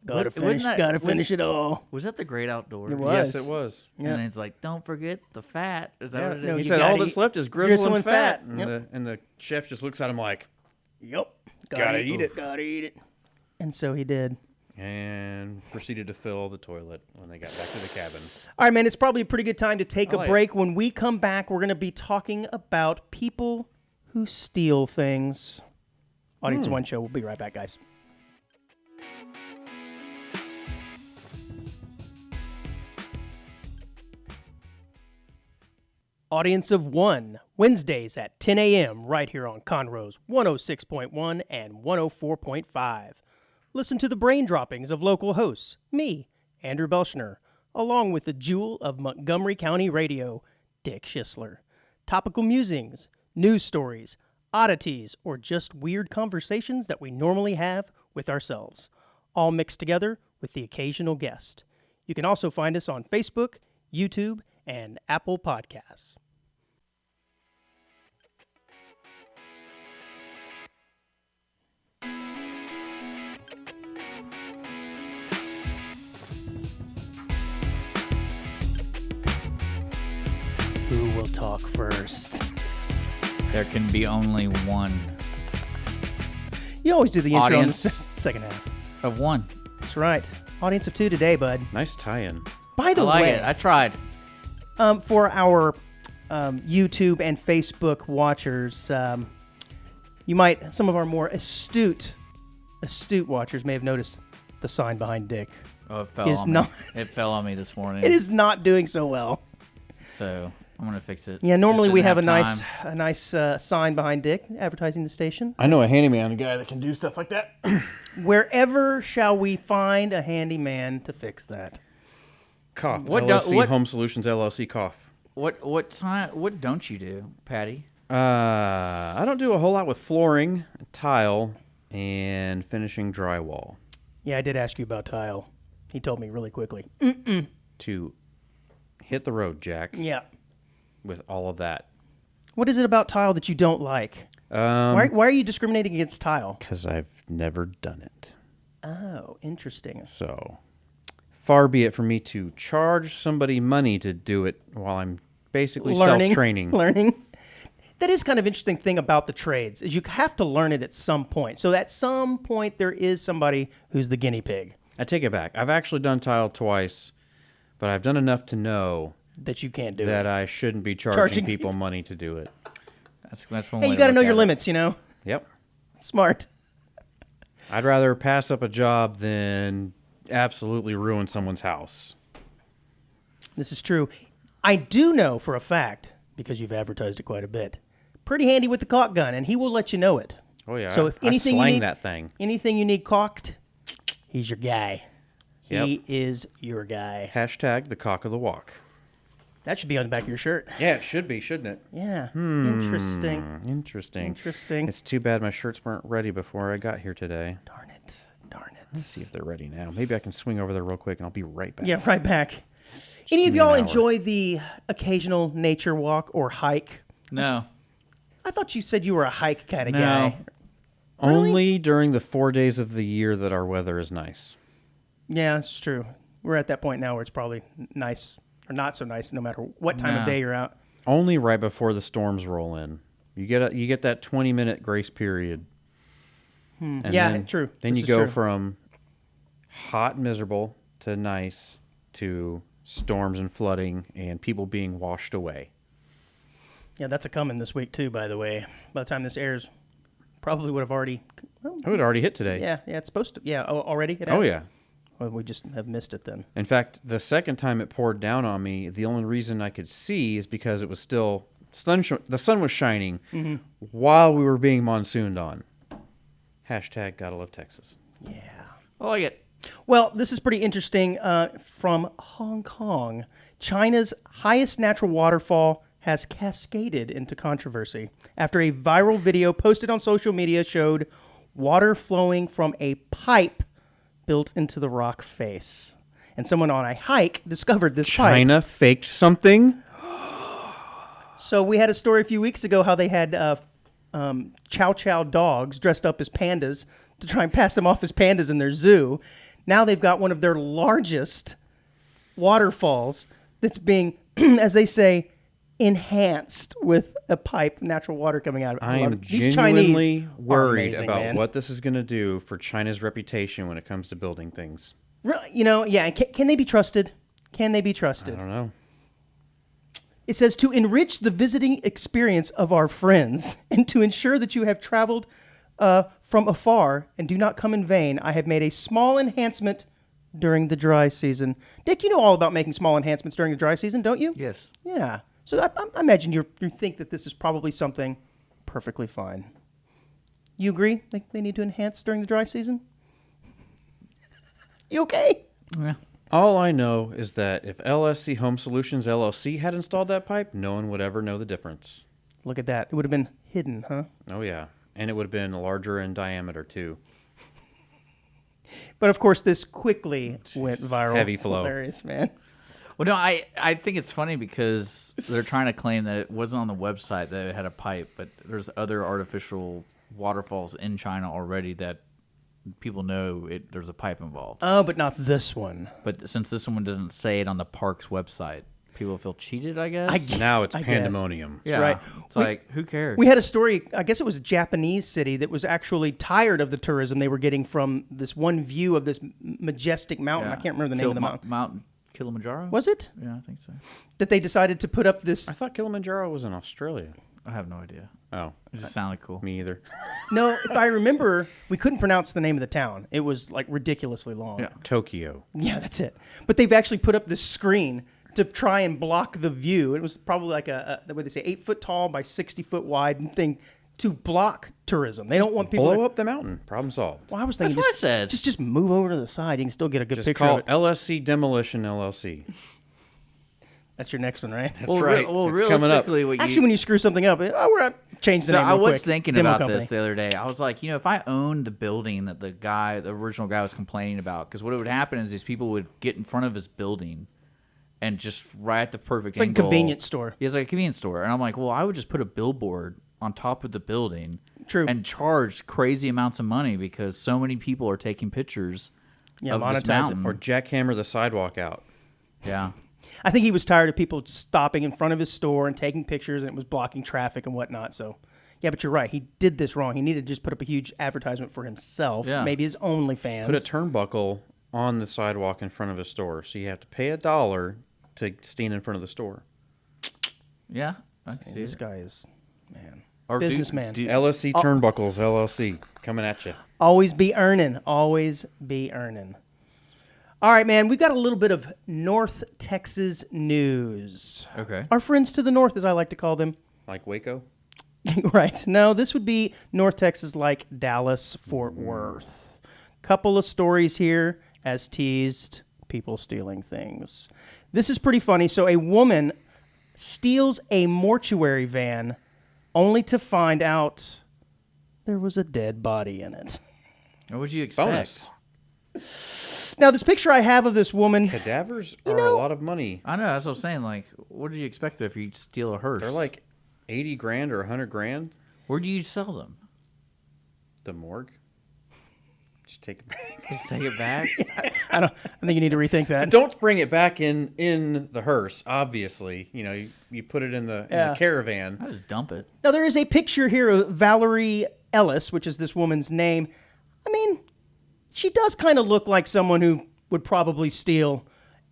Gotta Wasn't that- finish it all. Was that the Great Outdoors? It was. Yes, it was. Yeah. And it's like, don't forget the fat. Is that Yeah, what it is? no, he you said all gotta that's eat left is grizzle and fat. And, Yep. the chef just looks at him like, Yep. Gotta eat it. Gotta eat it. And so he did. and proceeded to fill the toilet when they got back to the cabin. All right, man, it's probably a pretty good time to take a like it. break. When we come back, we're going to be talking about people who steal things. Audience One Show. We'll be right back, guys. Audience of One, Wednesdays at 10 a.m. right here on Conroe's 106.1 and 104.5. Listen to the brain droppings of local hosts, me, Andrew Belshner, along with the jewel of Montgomery County radio, Dick Schisler. Topical musings, news stories, oddities, or just weird conversations that we normally have with ourselves, all mixed together with the occasional guest. You can also find us on Facebook, YouTube, and Apple Podcasts. Who will talk first? There can be only one You always do the intro in the Audience. second half. of one. That's right. Audience of two today, bud. Nice tie-in. By I the like way, it. I tried. for our YouTube and Facebook watchers, some of our more astute astute watchers may have noticed the sign behind Dick. Oh, it fell Is on not- me. It fell on me this morning. It is not doing so well. So I'm gonna fix it. Yeah, normally Just we didn't have time. a nice sign behind Dick advertising the station. I know a handyman, a guy that can do stuff like that. Wherever shall we find a handyman to fix that? Cough. What LLC what- Home Solutions LLC cough. What time? What don't you do, Patty? I don't do a whole lot with flooring, tile, and finishing drywall. Yeah, I did ask you about tile. He told me really quickly. To hit the road, Jack, Yeah. with all of that. What is it about tile that you don't like? Why are you discriminating against tile? Because I've never done it. Oh, interesting. So, far be it from me to charge somebody money to do it while I'm basically self-training. Learning. That is kind of interesting thing about the trades is you have to learn it at some point. So at some point there is somebody who's the guinea pig I take it back. I've actually done tile twice, but I've done enough to know that you can't do that it. I shouldn't be charging people money to do it. That's one Hey, way you got to look know at your it. limits, you know? Yep. Smart. I'd rather pass up a job than absolutely ruin someone's house. This is true. I do know for a fact, because you've advertised it quite a bit, pretty handy with the caulk gun, and he will let you know it. Oh, yeah. So if anything I slang you need, that thing. anything you need caulked, he's your guy. Yep. He is your guy. Hashtag the cock of the walk. That should be on the back of your shirt. Yeah, it should be, shouldn't it? Yeah. Interesting. Interesting. Interesting. It's too bad my shirts weren't ready before I got here today. Darn it. Darn it. Let's see if they're ready now. Maybe I can swing over there real quick and I'll be right back. Yeah, right back. Any give of me an y'all hour. enjoy the occasional nature walk or hike? No. I thought you said you were a hike kind of No. guy. Only during the 4 days of the year that our weather is nice. Yeah, that's true. We're at that point now where it's probably nice or not so nice no matter what time of No. day you're out. Only right before the storms roll in. You get that 20-minute grace period. And Yeah, then, true. Then This you is go true. from hot, miserable to nice to storms and flooding and people being washed away. Yeah, that's a coming this week too, by the way. By the time this airs, probably would have already. Well, Oh, it already hit today. yeah, it's supposed to. Yeah, already? It Oh, has? yeah. Well, we just have missed it then. In fact, the second time it poured down on me, the only reason I could see is because it was still the sun was shining while we were being monsooned on. Hashtag gotta love Texas. I like it. Well, this is pretty interesting from Hong Kong. China's highest natural waterfall has cascaded into controversy after a viral video posted on social media showed water flowing from a pipe built into the rock face. And someone on a hike discovered this pipe. China faked something? So we had a story a few weeks ago how they had chow chow dogs dressed up as pandas to try and pass them off as pandas in their zoo. Now they've got one of their largest waterfalls that's being, as they say, enhanced with a pipe, natural water coming out of it. I love am it. These genuinely Chinese are worried amazing, about man. what this is going to do for China's reputation when it comes to building things. You know, yeah. Can they be trusted? Can they be trusted? I don't know. It says to enrich the visiting experience of our friends and to ensure that you have traveled from afar and do not come in vain, I have made a small enhancement during the dry season. Dick, you know all about making small enhancements during the dry season, don't you? Yes. Yeah. So I imagine you think that this is probably something perfectly fine. You agree? They need to enhance during the dry season? You okay? Yeah. All I know is that if LSC Home Solutions LLC had installed that pipe, no one would ever know the difference. Look at that. It would have been hidden, huh? Oh, yeah. And it would have been larger in diameter, too. But of course, this quickly went viral. Heavy It's flow. hilarious, man. Well, no, I think it's funny because they're trying to claim that it wasn't on the website that it had a pipe, but there's other artificial waterfalls in China already that people know there's a pipe involved. Oh, but not this one. But since this one doesn't say it on the park's website, people feel cheated, I guess. Now it's I guess. pandemonium. Yeah. right. It's like, who cares? We had a story, I guess it was a Japanese city that was actually tired of the tourism they were getting from this one view of this majestic mountain. Yeah. I can't remember the name of the mountain. Mount Kilimanjaro? Was it? Yeah, I think so. That they decided to put up this. I thought Kilimanjaro was in Australia. I have no idea. Oh, It just sounded cool. me either. No, if I remember, we couldn't pronounce the name of the town. It was like ridiculously long. Yeah. Tokyo. Yeah, that's it. But they've actually put up this screen to try and block the view. It was probably like what they say, 8 foot tall by 60 foot wide thing to block tourism. They don't want people Blow to, up the mountain. Problem solved. Well, I was thinking That's what just, I said. just move over to the side. You can still get a good Just picture call of it. LSC Demolition LLC. That's your next one, right? Well, right. well, It's coming up. realistically, what Actually, when you screw something up, we're going to change the So name I real was quick. thinking Demo about company. this the other day. I was like, if I owned the building that the original guy was complaining about, because what would happen is these people would get in front of his building and just right at the perfect It's like a angle. convenience store. Yeah, it's like a convenience store. And I'm like, well, I would just put a billboard on top of the building. True. And charge crazy amounts of money because so many people are taking pictures Yeah, of this monetize it. mountain. Or jackhammer the sidewalk out. Yeah. I think he was tired of people stopping in front of his store and taking pictures, and it was blocking traffic and whatnot. So, yeah, but you're right. He did this wrong. He needed to just put up a huge advertisement for himself, Yeah. maybe his OnlyFans. Put a turnbuckle on the sidewalk in front of a store. So you have to pay $1 to stand in front of the store. Yeah. I can see This it. guy is, man, Or businessman. LSC Turnbuckles LLC coming at you. Always be earning. Always be earning. All right, man. We've got a little bit of North Texas news. Okay. Our friends to the north, as I like to call them. Like Waco? Right. No, this would be North Texas like Dallas, Fort Worth. Couple of stories here, as teased, people stealing things. This is pretty funny. So a woman steals a mortuary van only to find out there was a dead body in it. What would you expect? Bonus. Now, this picture I have of this woman, Cadavers are a lot of money. I know. That's what I'm saying. Like, what did you expect if you steal a hearse? They're like 80 grand or 100 grand. where do you sell them? The morgue. Just take it back. Just take it back. I think you need to rethink that. Don't bring it back in the hearse, obviously. You put it in the Yeah. caravan. I just dump it. Now, there is a picture here of Valerie Ellis, which is this woman's name. I mean, she does kind of look like someone who would probably steal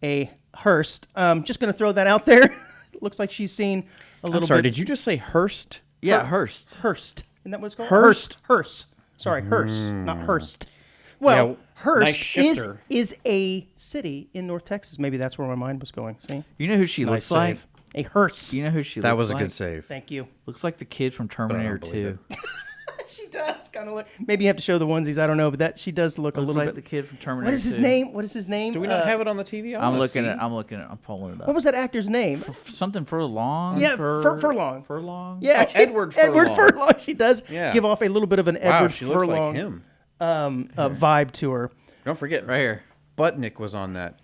a hearse. Just going to throw that out there. Looks like she's seen a little I'm sorry, bit. did you just say Hearst? Yeah, Hearst. Hearst. Isn't that what it's called? Hearst. Hearse. Sorry, Hearse, not Hearst. Well, Yeah, Hearst nice shifter. is a city in North Texas. Maybe that's where my mind was going. See? You know who she looks like? save. A hearse. You know who she That looks was a like? good save. Thank you. Looks like the kid from Terminator believe 2. She does kind of look. Maybe you have to show the onesies. I don't know, but that she does look a Looks little like bit. the kid from Terminator What is his 2. name? What is his name? Do we not have it on the TV? I I'm wanna looking see. at. I'm pulling it up. What was that actor's name? Something Furlong. Yeah, Furlong. Furlong. Yeah, Oh, Edward Edward Furlong. Furlong. She does Yeah. give off a little bit of an Wow, Edward she looks Furlong like him. vibe to her. Don't forget, Right here. Butnick was on that.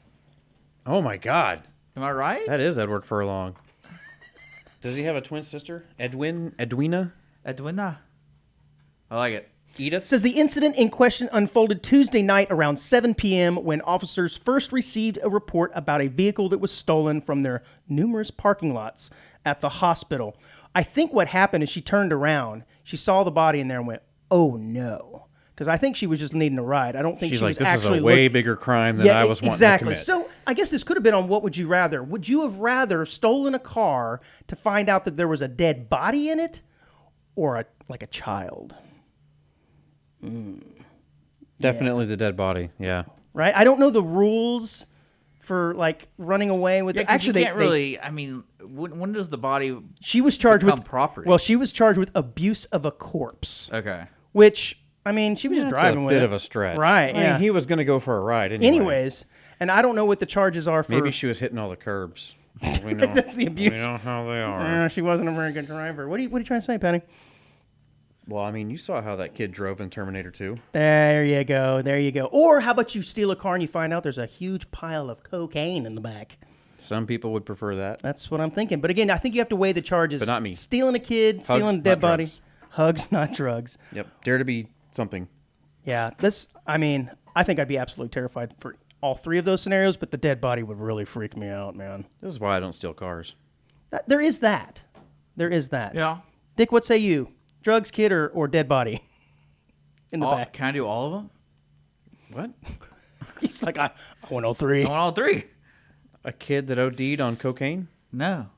Oh my God, Am I right? that is Edward Furlong. Does he have a twin sister? Edwina? Edwina. I like it. Edith? Says the incident in question unfolded Tuesday night around 7 p.m. when officers first received a report about a vehicle that was stolen from their numerous parking lots at the hospital. I think what happened is she turned around, she saw the body in there and went, "Oh no," because I think she was just needing a ride. I don't think She's she like, was this is a actually way bigger crime than I was wanting exactly. to commit. So I guess this could have been on What Would You Rather. Would you have rather stolen a car to find out that there was a dead body in it, or like a child? Definitely the dead body. Yeah. Right? I don't know the rules for like running away with Yeah, it. 'cause Actually, you can't really. I mean, when does the body? she was charged become with property? Well, she was charged with abuse of a corpse, Okay. which I mean, she was just That's driving a with bit it. of a stretch. Right? I mean, Yeah. he was going to go for a ride anyway. Anyways, and I don't know what the charges are for. Maybe she was hitting all the curbs. We know, That's the abuse. We know how they are. She wasn't a very good driver. What are you trying to say, Penny? Well, I mean, you saw how that kid drove in Terminator 2. There you go. There you go. Or how about you steal a car and you find out there's a huge pile of cocaine in the back? Some people would prefer that. That's what I'm thinking. But again, I think you have to weigh the charges. But not me. Stealing a kid, stealing a not dead body. drugs. Hugs, not drugs. Yep. Dare to be something. Yeah, I think I'd be absolutely terrified for all three of those scenarios, but the dead body would really freak me out, man. This is why I don't steal cars. There is that. There is that. Yeah. Dick, what say you? Drugs, kid, or dead body? In the back. Can I do all of them? What? He's like, I want all three. I want all three. A kid that OD'd on cocaine? No.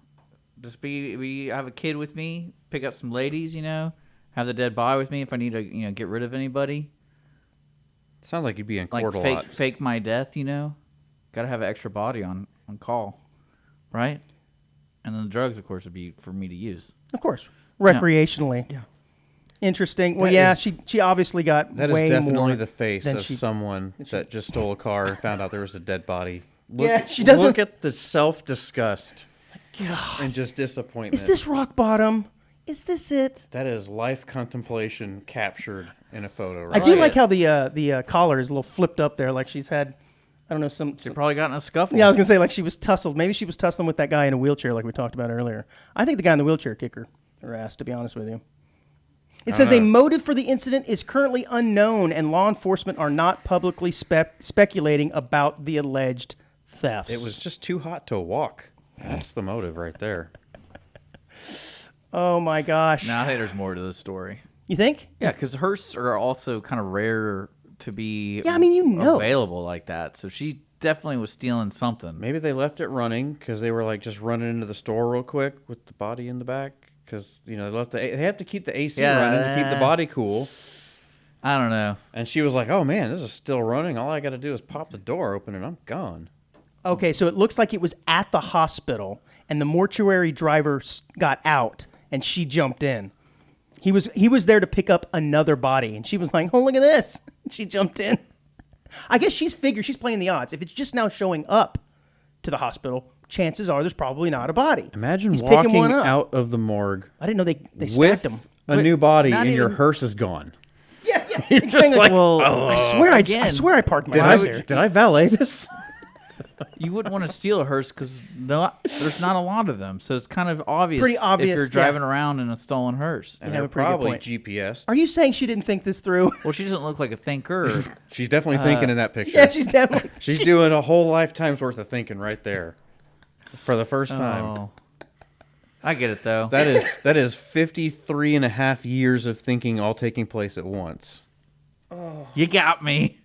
Just have a kid with me, pick up some ladies, have the dead body with me if I need to, get rid of anybody. Sounds like you'd be in Like court a lot. fake my death, Gotta have an extra body on call, right? And then the drugs, of course, would be for me to use. Of course, recreationally. Yeah. Interesting. Well, she obviously got That way is definitely more the face than of someone that just stole a car and found out there was a dead body. She doesn't. Look at the self-disgust and just disappointment. Is this rock bottom? Is this it? That is life contemplation captured in a photo. I Right? do like how the collar is a little flipped up there, like she's had, I don't know, some. She probably got in a scuffle. Yeah, I was gonna say like she was tussled. Maybe she was tussling with that guy in a wheelchair, like we talked about earlier. I think the guy in the wheelchair kicked her ass, to be honest with you. It says a motive for the incident is currently unknown, and law enforcement are not publicly speculating about the alleged thefts. It was just too hot to walk. That's the motive right there. Oh my gosh! No, I think there's more to the story. You think? Yeah, because hearse are also kind of rare to be available like that. So she definitely was stealing something. Maybe they left it running because they were like just running into the store real quick with the body in the back. Because they have to keep the AC running to keep the body cool. I don't know. And she was like, "Oh man, this is still running. All I got to do is pop the door open and I'm gone." Okay, so it looks like it was at the hospital, and the mortuary driver got out, and she jumped in. He was there to pick up another body, and she was like, "Oh, look at this!" She jumped in. I guess she's playing the odds. If it's just now showing up to the hospital, chances are there's probably not a body. Imagine He's picking walking one up. out of the morgue I didn't know they with stacked them. a new body not and your even- hearse is gone. Yeah. You're just like, Well, I swear I parked my house here. did I valet this? you wouldn't want to steal a hearse because there's not a lot of them. So it's kind of obvious, Pretty obvious, if you're driving around in a stolen hearse. And have they're a pretty good probably point. GPS. Are you saying she didn't think this through? Well, she doesn't look like a thinker. She's definitely thinking in that picture. Yeah, she's definitely. She's doing a whole lifetime's worth of thinking right there for the first time. Oh. I get it, though. That is 53 and a half years of thinking all taking place at once. You got me.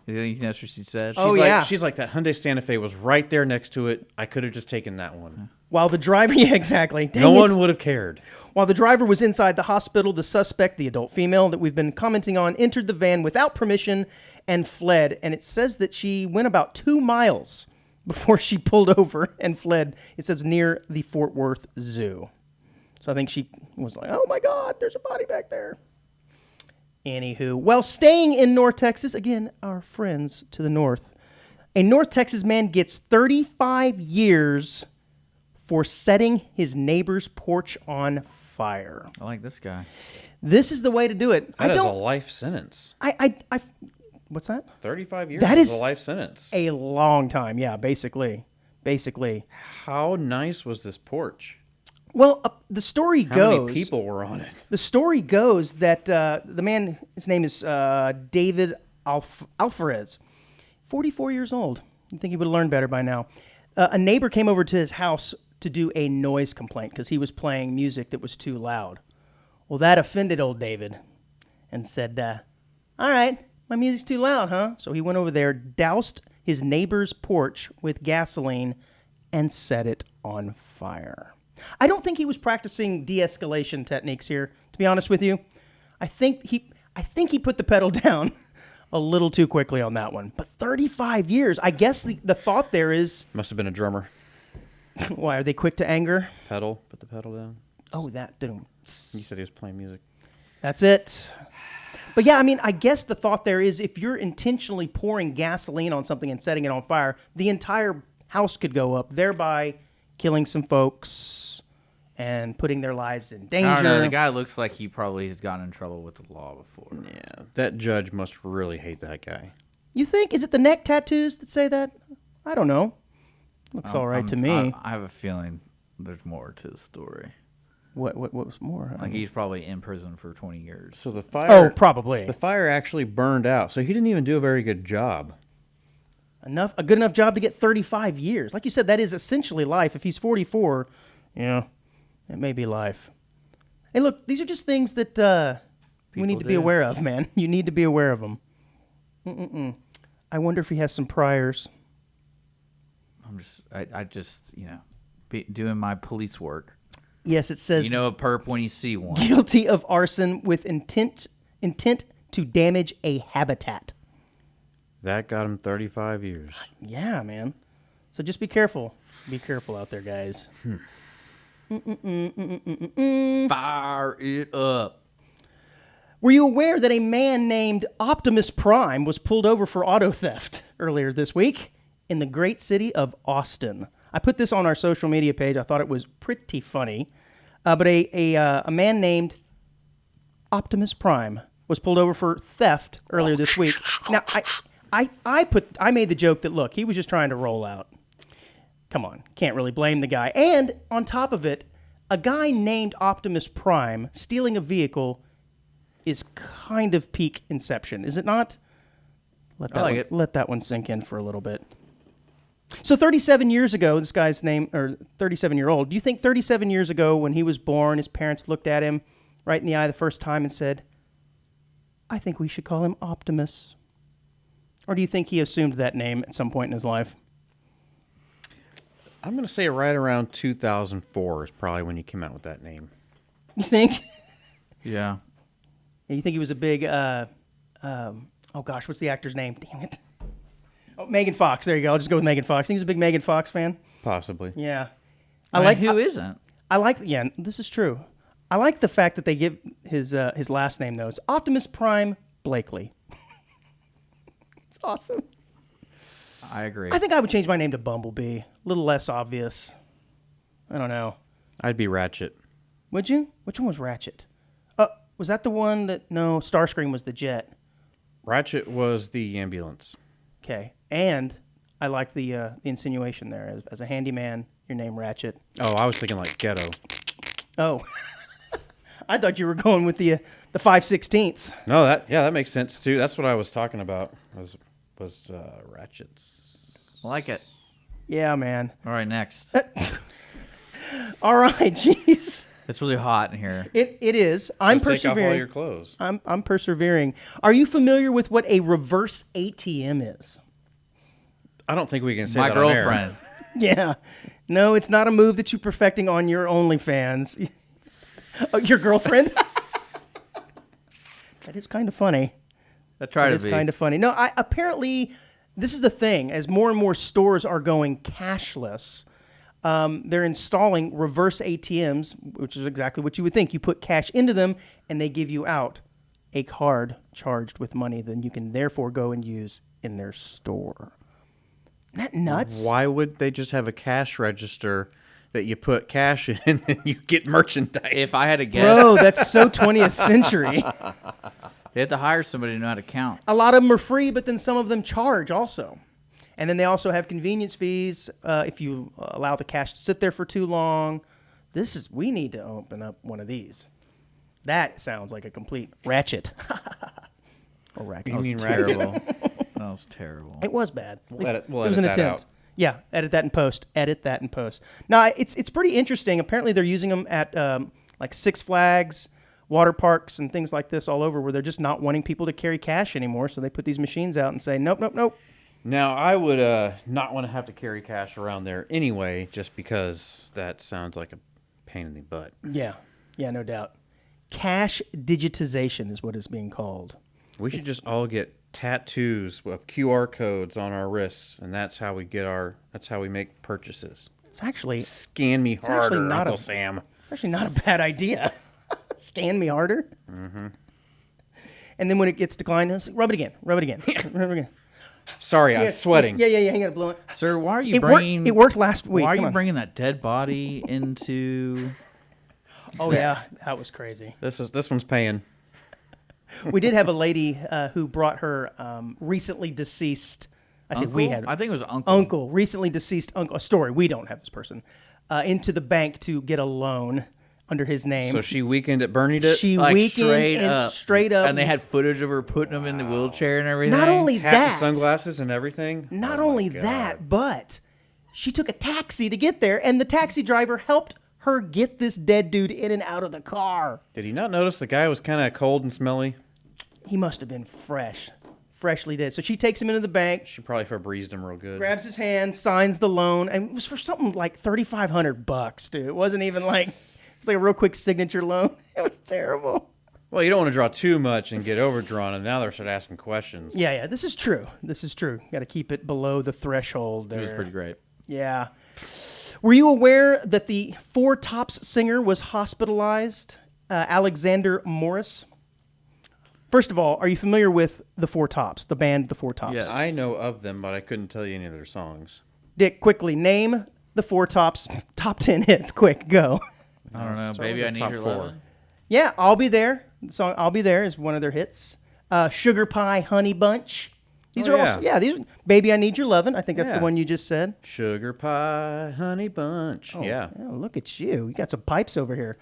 You think that's what she said? Oh, She's yeah. She's like, that Hyundai Santa Fe was right there next to it. I could have just taken that one. While the driver, yeah, exactly. Dang No it. one would have cared. While the driver was inside the hospital, the suspect, the adult female that we've been commenting on, entered the van without permission and fled. And it says that she went about 2 miles before she pulled over and fled. It says near the Fort Worth Zoo. So I think she was like, oh my God, there's a body back there. Anywho, while staying in North Texas, again, our friends to the north, a North Texas man gets 35 years for setting his neighbor's porch on fire. I like this guy. This is the way to do it. That is a life sentence. What's that? 35 years That is is a life sentence. A long time, yeah, basically. How nice was this porch? Well, the story How goes. many people were on it? The story goes that the man, his name is David Alvarez, 44 years old. You'd think he would have learned better by now. A neighbor came over to his house to do a noise complaint because he was playing music that was too loud. Well, that offended old David and said, all right, my music's too loud, huh? So he went over there, doused his neighbor's porch with gasoline, and set it on fire. I don't think he was practicing de-escalation techniques here, to be honest with you. I think he put the pedal down a little too quickly on that one. But 35 years, I guess the thought there is, Must have been a drummer. why, are they quick to anger? Put the pedal down. Oh, that, You said he was playing music. that's it. But yeah, I mean, I guess the thought there is if you're intentionally pouring gasoline on something and setting it on fire, the entire house could go up, thereby killing some folks and putting their lives in danger. I don't know. The guy looks like he probably has gotten in trouble with the law before. Yeah, that judge must really hate that guy. You think? Is it the neck tattoos that say that? I don't know. Looks all right to me. I have a feeling there's more to the story. What was more? Like he's probably in prison for 20 years. So the fire. Probably. The fire actually burned out, so he didn't even do a very good job. A good enough job to get 35 years. Like you said, that is essentially life. If he's 44, yeah, it may be life. Hey, look, these are just things that we need to be do. aware of, man. You need to be aware of them. I wonder if he has some priors. I just doing my police work. Yes, it says You know a perp when you see one. guilty of arson with intent to damage a habitat. That got him 35 years. Yeah, man. So just be careful. Be careful out there, guys. Fire it up. Were you aware that a man named Optimus Prime was pulled over for auto theft earlier this week in the great city of Austin? I put this on our social media page. I thought it was pretty funny. But a man named Optimus Prime was pulled over for theft earlier this week. Now, I made the joke that, look, he was just trying to roll out. Come on, can't really blame the guy. And on top of it, a guy named Optimus Prime stealing a vehicle is kind of peak Inception, is it not? Let that one sink in for a little bit. So 37 years ago, this guy's name, or 37-year-old, do you think 37 years ago when he was born, his parents looked at him right in the eye the first time and said, I think we should call him Optimus? Or do you think he assumed that name at some point in his life? I'm going to say right around 2004 is probably when you came out with that name. You think? Yeah. You think he was a big, oh gosh, what's the actor's name? Damn it. Oh, Megan Fox. There you go. I'll just go with Megan Fox. Think he was a big Megan Fox fan? Possibly. Yeah. Who isn't? I like, yeah, this is true. I like the fact that they give his last name, though. It's Optimus Prime Blakely. It's awesome. I agree. I think I would change my name to Bumblebee. A little less obvious. I don't know. I'd be Ratchet. Would you? Which one was Ratchet? Was that the one that... No, Starscream was the jet. Ratchet was the ambulance. Okay. And I like the insinuation there. As a handyman, your name Ratchet. Oh, I was thinking like Ghetto. Oh. I thought you were going with the 5/16. No, that makes sense too. That's what I was talking about. Was Ratchets. I like it. Yeah, man. All right, next. All right, jeez. It's really hot in here. It is. I'm So take off all persevering. your clothes. I'm persevering. Are you familiar with what a reverse ATM is? I don't think we can say My that on air. girlfriend. Yeah. No, it's not a move that you're perfecting on your OnlyFans. Oh, your girlfriend? That is kind of funny. I try It to is be. kind of funny. No, apparently this is a thing. As more and more stores are going cashless, they're installing reverse ATMs, which is exactly what you would think. You put cash into them, and they give you out a card charged with money that you can therefore go and use in their store. Isn't that nuts? Why would they just have a cash register that you put cash in and you get merchandise? If I had to guess, Bro, that's so 20th century. they have to hire somebody to know how to count. A lot of them are free, but then some of them charge also. And then they also have convenience fees if you allow the cash to sit there for too long. We need to open up one of these. That sounds like a complete ratchet. Or racket. You mean Terrible. That was terrible. It was bad. At least We'll it was edit an that attempt. out. Yeah, edit that in post. Edit that in post. Now, it's pretty interesting. Apparently, they're using them at like Six Flags, water parks, and things like this all over, where they're just not wanting people to carry cash anymore. So they put these machines out and say, nope, nope, nope. Now, I would not want to have to carry cash around there anyway, just because that sounds like a pain in the butt. Yeah, no doubt. Cash digitization is what it's being called. We should just all get tattoos of QR codes on our wrists, and that's how we make purchases. It's actually Scan me actually harder, not Uncle a- Sam. actually not a bad idea. Scan me harder. Mm-hmm. And then when it gets declined, rub it again. Rub it again. Sorry, I'm sweating. Yeah. Hang on, blow it. Sir, why are you It bringing? worked. It worked last week. Why are Come you on. bringing that dead body into? Oh yeah, that was crazy. This one's paying. We did have a lady who brought her recently deceased. I said we had I think it was uncle. uncle, recently deceased uncle. A story. We don't have this person into the bank to get a loan under his name. So she weekend at Bernie'd it. She Like weekend straight up, and they had footage of her putting him in the wheelchair and everything. not only hat, that, and sunglasses, and everything. Not Oh my only God. that, but she took a taxi to get there, and the taxi driver helped her get this dead dude in and out of the car. Did he not notice the guy was kind of cold and smelly? He must have been fresh Freshly dead. So she takes him into the bank, She probably Febrezed him real good. grabs his hand, signs the loan, and it was for something like $3,500, dude. It wasn't even like, it was like a real quick signature loan. It was terrible. Well, you don't want to draw too much and get overdrawn, and now they're start asking questions. Yeah, this is true. This is true. Got to keep it below the threshold there. It was pretty great. Yeah. Were you aware that the Four Tops singer was hospitalized, Alexander Morris? First of all, are you familiar with the Four Tops, the band The Four Tops? Yes. I know of them, but I couldn't tell you any of their songs. Dick, quickly, name the Four Tops top 10 hits. Quick, go. I don't know. Start Baby, with I the need top your four. love. Yeah, I'll Be There. The song I'll Be There is one of their hits. Sugar Pie Honey Bunch. These Oh, are yeah. also, yeah, these are, Baby, I Need Your Lovin'. I think that's the Yeah. one you just said. Sugar Pie, Honey Bunch. Yeah. Oh, look at you. You got some pipes over here.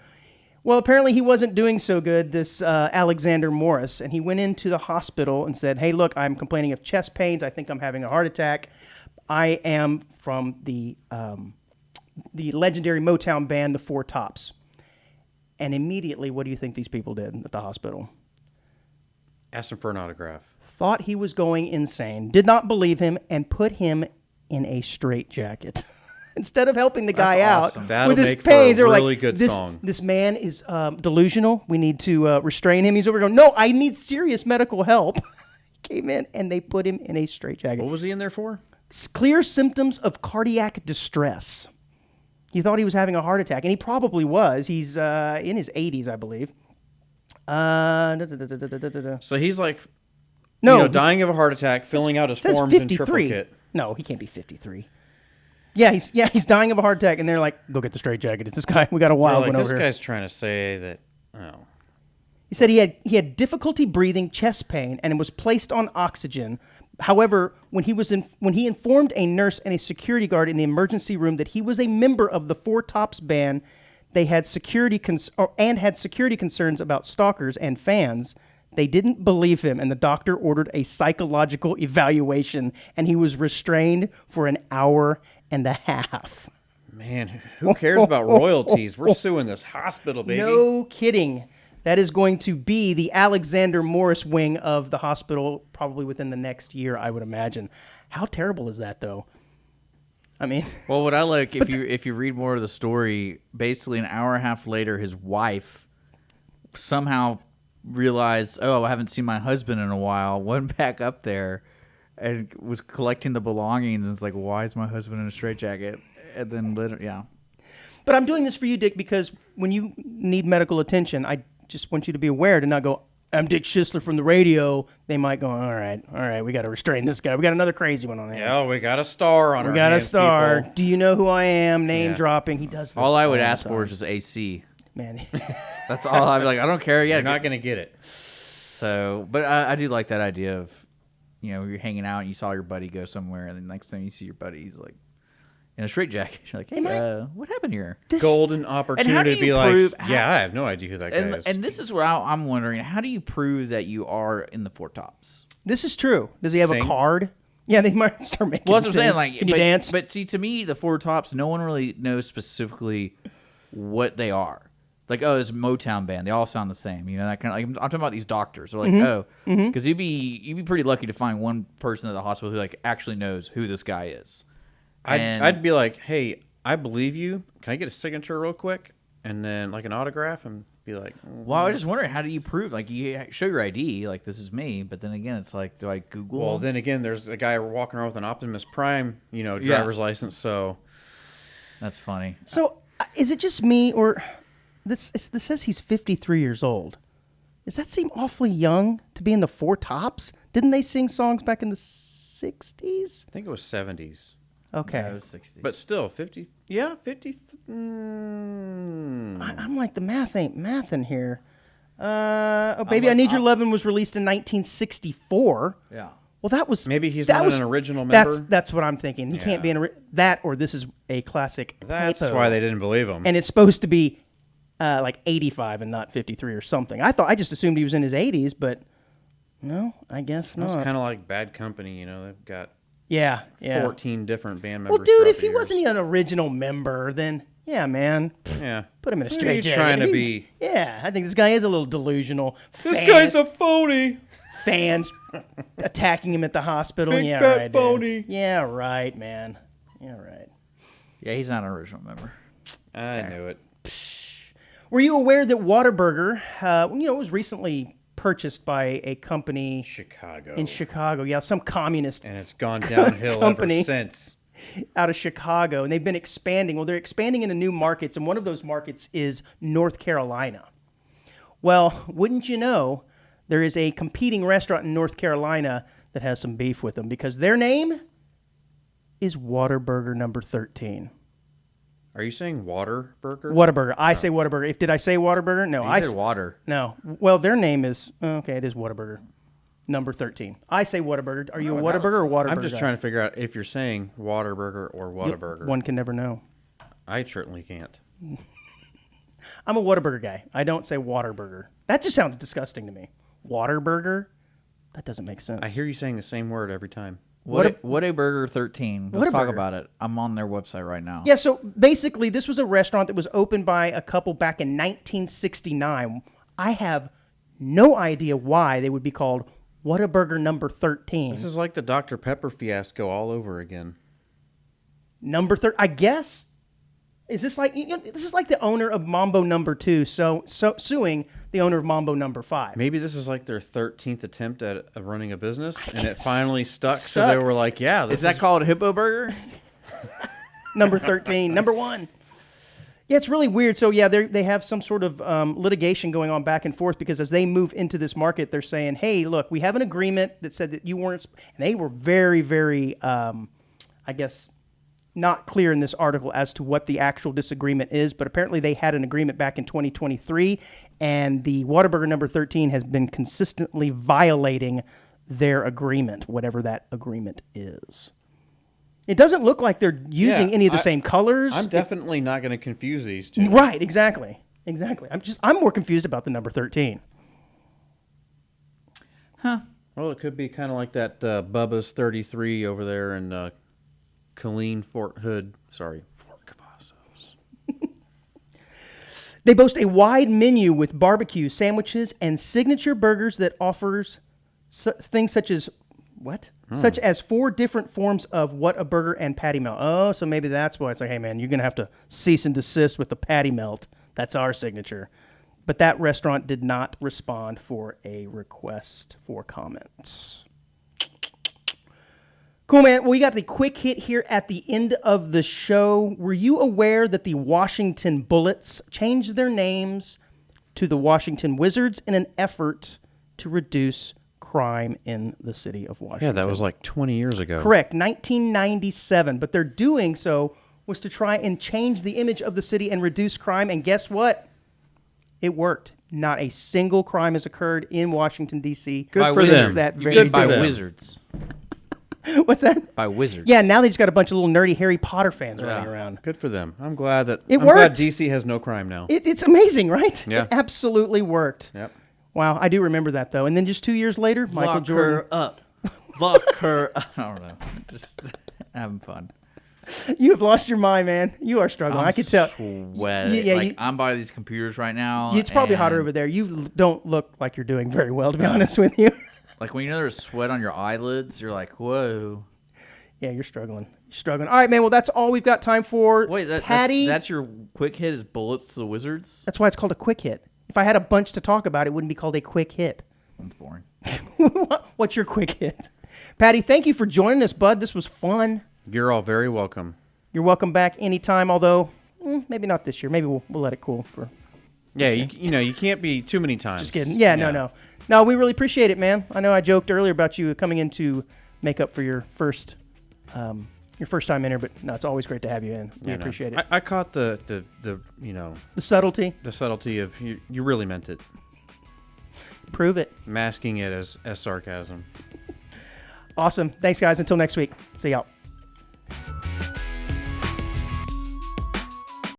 Well, apparently he wasn't doing so good, this Alexander Morris, and he went into the hospital and said, hey, look, I'm complaining of chest pains. I think I'm having a heart attack. I am from the legendary Motown band, The Four Tops. And immediately, what do you think these people did at the hospital? Asked him for an autograph. Thought he was going insane, did not believe him, and put him in a straitjacket. Instead of helping the guy out awesome. That'll with his make for a pains, they were really like, good this, song. this man is delusional. We need to restrain him. He's over going, no, I need serious medical help. He came in, and they put him in a straitjacket. What was he in there for? Clear symptoms of cardiac distress. He thought he was having a heart attack, and he probably was. He's in his 80s, I believe. So he's like, No, dying of a heart attack, filling out his It says forms in 53. triplicate. No, he can't be 53. Yeah, he's dying of a heart attack, and they're like, go get the straitjacket. It's this guy. We got a They're wild like, one this over here. guy's trying to say that, oh. He said he had difficulty breathing, chest pain, and was placed on oxygen. However, when he informed a nurse and a security guard in the emergency room that he was a member of the Four Tops band, they had security concerns about stalkers and fans. They didn't believe him, and the doctor ordered a psychological evaluation, and he was restrained for an hour and a half. Man, who cares about royalties? We're suing this hospital, baby. No kidding. That is going to be the Alexander Morris wing of the hospital probably within the next year, I would imagine. How terrible is that, though? I mean, Well, what I like, if you read more of the story, basically an hour and a half later, his wife somehow realized, oh, I haven't seen my husband in a while, went back up there and was collecting the belongings, and it's like, why is my husband in a straitjacket? And then later, yeah. but I'm doing this for you, Dick, because when you need medical attention, I just want you to be aware to not go, I'm Dick Schisler from the radio. They might go, all right, we got to restrain this guy. We got another crazy one on there. Yeah, we got a star on our We got a hands, star. people. Do you know who I am? Name Yeah. dropping. He does this. All I would the ask for time. is just AC. Man, That's all I'd be like, I don't care. Yeah, You're not going to get it. So, but I do like that idea of, you're hanging out and you saw your buddy go somewhere, and then next time you see your buddy, he's like in a straitjacket. You're like, hey, what happened here? Golden And how opportunity do to be you like, prove- yeah, I have no idea who that guy is. And this is where I'm wondering, how do you prove that you are in the Four Tops? this is true. Does he have Sing? a card? Yeah, they might start making. Well, that's what I'm him saying. sing. Like, can you but, dance? But see, to me, the Four Tops, no one really knows specifically what they are. Like, oh, it's a Motown band. They all sound the same. That kind of. Like, I'm talking about these doctors. They're like, because you'd be pretty lucky to find one person at the hospital who like actually knows who this guy is. And- I'd be like, hey, I believe you. Can I get a signature real quick? And then like an autograph and be like, Well, I was just wondering, how do you prove? Like, you show your ID, like this is me. But then again, it's like, do I Google? well, then again, there's a guy walking around with an Optimus Prime, driver's license. So That's funny. So, is it just me, or this says he's 53 years old? Does that seem awfully young to be in the Four Tops? Didn't they sing songs back in the 60s? I think it was 70s. Okay. I was 60. But still, 50. Yeah, 50. I'm like, the math ain't mathin' here. Baby, I Need Your Lovin' was released in 1964. yeah. Well, that was Maybe he's that not was, an original member? That's what I'm thinking. He can't be that, or this is a classic. That's typo. why they didn't believe him. And it's supposed to be like 85 and not 53 or something. I just assumed he was in his 80s, but no, I guess It's not. kind of like Bad Company. They've got Yeah. 14 different band members. Well, dude, throughout if the he years. wasn't an original member, then yeah, man, Yeah. put him in a What are straight you jacket. trying to He's- be? Yeah, I think this guy is a little delusional. This guy's a phony. Fans attacking him at the hospital. Big Yeah, fat right, dude. phony. Yeah, right, man. Yeah, right. Yeah, he's not an original member. I knew it. Were you aware that Whataburger, was recently purchased by a company Chicago. in Chicago? Yeah, some communist And it's gone downhill company. ever since. out of Chicago, and they've been expanding. Well, they're expanding into new markets, and one of those markets is North Carolina. Well, wouldn't you know, there is a competing restaurant in North Carolina that has some beef with them because their name is Whataburger number 13. Are you saying water burger? Whataburger. I say Whataburger. Did I say Whataburger? No, You I said water. No. Well, their name is okay. It is Whataburger, number 13. I say Whataburger. Are you a Whataburger or Whataburger? I'm just trying to figure out if you're saying water burger or Whataburger. One can never know. I certainly can't. I'm a Whataburger guy. I don't say Waterburger. That just sounds disgusting to me. Waterburger? That doesn't make sense. I hear you saying the same word every time. Whataburger 13. Let's talk Whataburger. about it. I'm on their website right now. Yeah, so basically, this was a restaurant that was opened by a couple back in 1969. I have no idea why they would be called Whataburger number 13. This is like the Dr. Pepper fiasco all over again. Number 13, I guess. Is this like this is like the owner of Mambo number 2 suing the owner of Mambo number 5? Maybe this is like their 13th attempt at running a business, and it finally stuck. So stuck. they were like, "Yeah, this Is that called Hippo Burger? Number 13, number 1. Yeah, it's really weird. So yeah, they have some sort of litigation going on back and forth because as they move into this market, they're saying, "Hey, look, we have an agreement that said that you weren't." And they were very, very, I guess, not clear in this article as to what the actual disagreement is. But apparently, they had an agreement back in 2023, and the Whataburger number 13 has been consistently violating their agreement, whatever that agreement is. It doesn't look like they're using Yeah, any of the same colors. I'm definitely not going to confuse these two. Right, exactly. I'm more confused about the number 13. Well, it could be kind of like that Bubba's 33 over there in Killeen, Fort Cavazos. They boast a wide menu with barbecue, sandwiches, and signature burgers that offers things such as such as 4 different forms of Whataburger and patty melt. Oh, so maybe that's why it's like, hey man, you're gonna have to cease and desist with the patty melt. That's our signature. But that restaurant did not respond for a request for comments. Cool, man. Well, we got the quick hit here at the end of the show. Were you aware that the Washington Bullets changed their names to the Washington Wizards in an effort to reduce crime in the city of Washington? Yeah, that was like 20 years ago. Correct, 1997. But their doing so was to try and change the image of the city and reduce crime. And guess what? It worked. Not a single crime has occurred in Washington, D.C. Good for since them. that You very mean by them. wizards. What's that? By wizards. Yeah, now they just got a bunch of little nerdy Harry Potter fans running around. Good for them. I'm glad that It I'm glad worked. DC has no crime now. It's amazing, right? Yeah. It absolutely worked. Yep. Wow, I do remember that, though. And then just 2 years later, Michael Lock Jordan. her up. Lock her up. I don't know. Just having fun. You have lost your mind, man. You are struggling. I can tell. Sweat. Yeah, like, you- I'm by these computers right now. It's probably hotter and, over there. You don't look like you're doing very well, to be honest with you. Like when you know there's sweat on your eyelids, you're like, whoa. Yeah, you're struggling. You're struggling. All right, man. Well, that's all we've got time for. Wait, Patty. that's your quick hit is bullets to the wizards? That's why it's called a quick hit. If I had a bunch to talk about, it wouldn't be called a quick hit. That's boring. What's your quick hit? Patty, thank you for joining us, bud. This was fun. You're all very welcome. You're welcome back anytime, although maybe not this year. Maybe we'll let it cool for. Yeah, you can't be too many times. Just kidding. Yeah, no. No, we really appreciate it, man. I know I joked earlier about you coming in to make up for your first time in here, but no, it's always great to have you in. We appreciate it. I caught the The subtlety. the subtlety of you really meant it, Prove it. masking it as sarcasm. Awesome. Thanks, guys. Until next week. See y'all.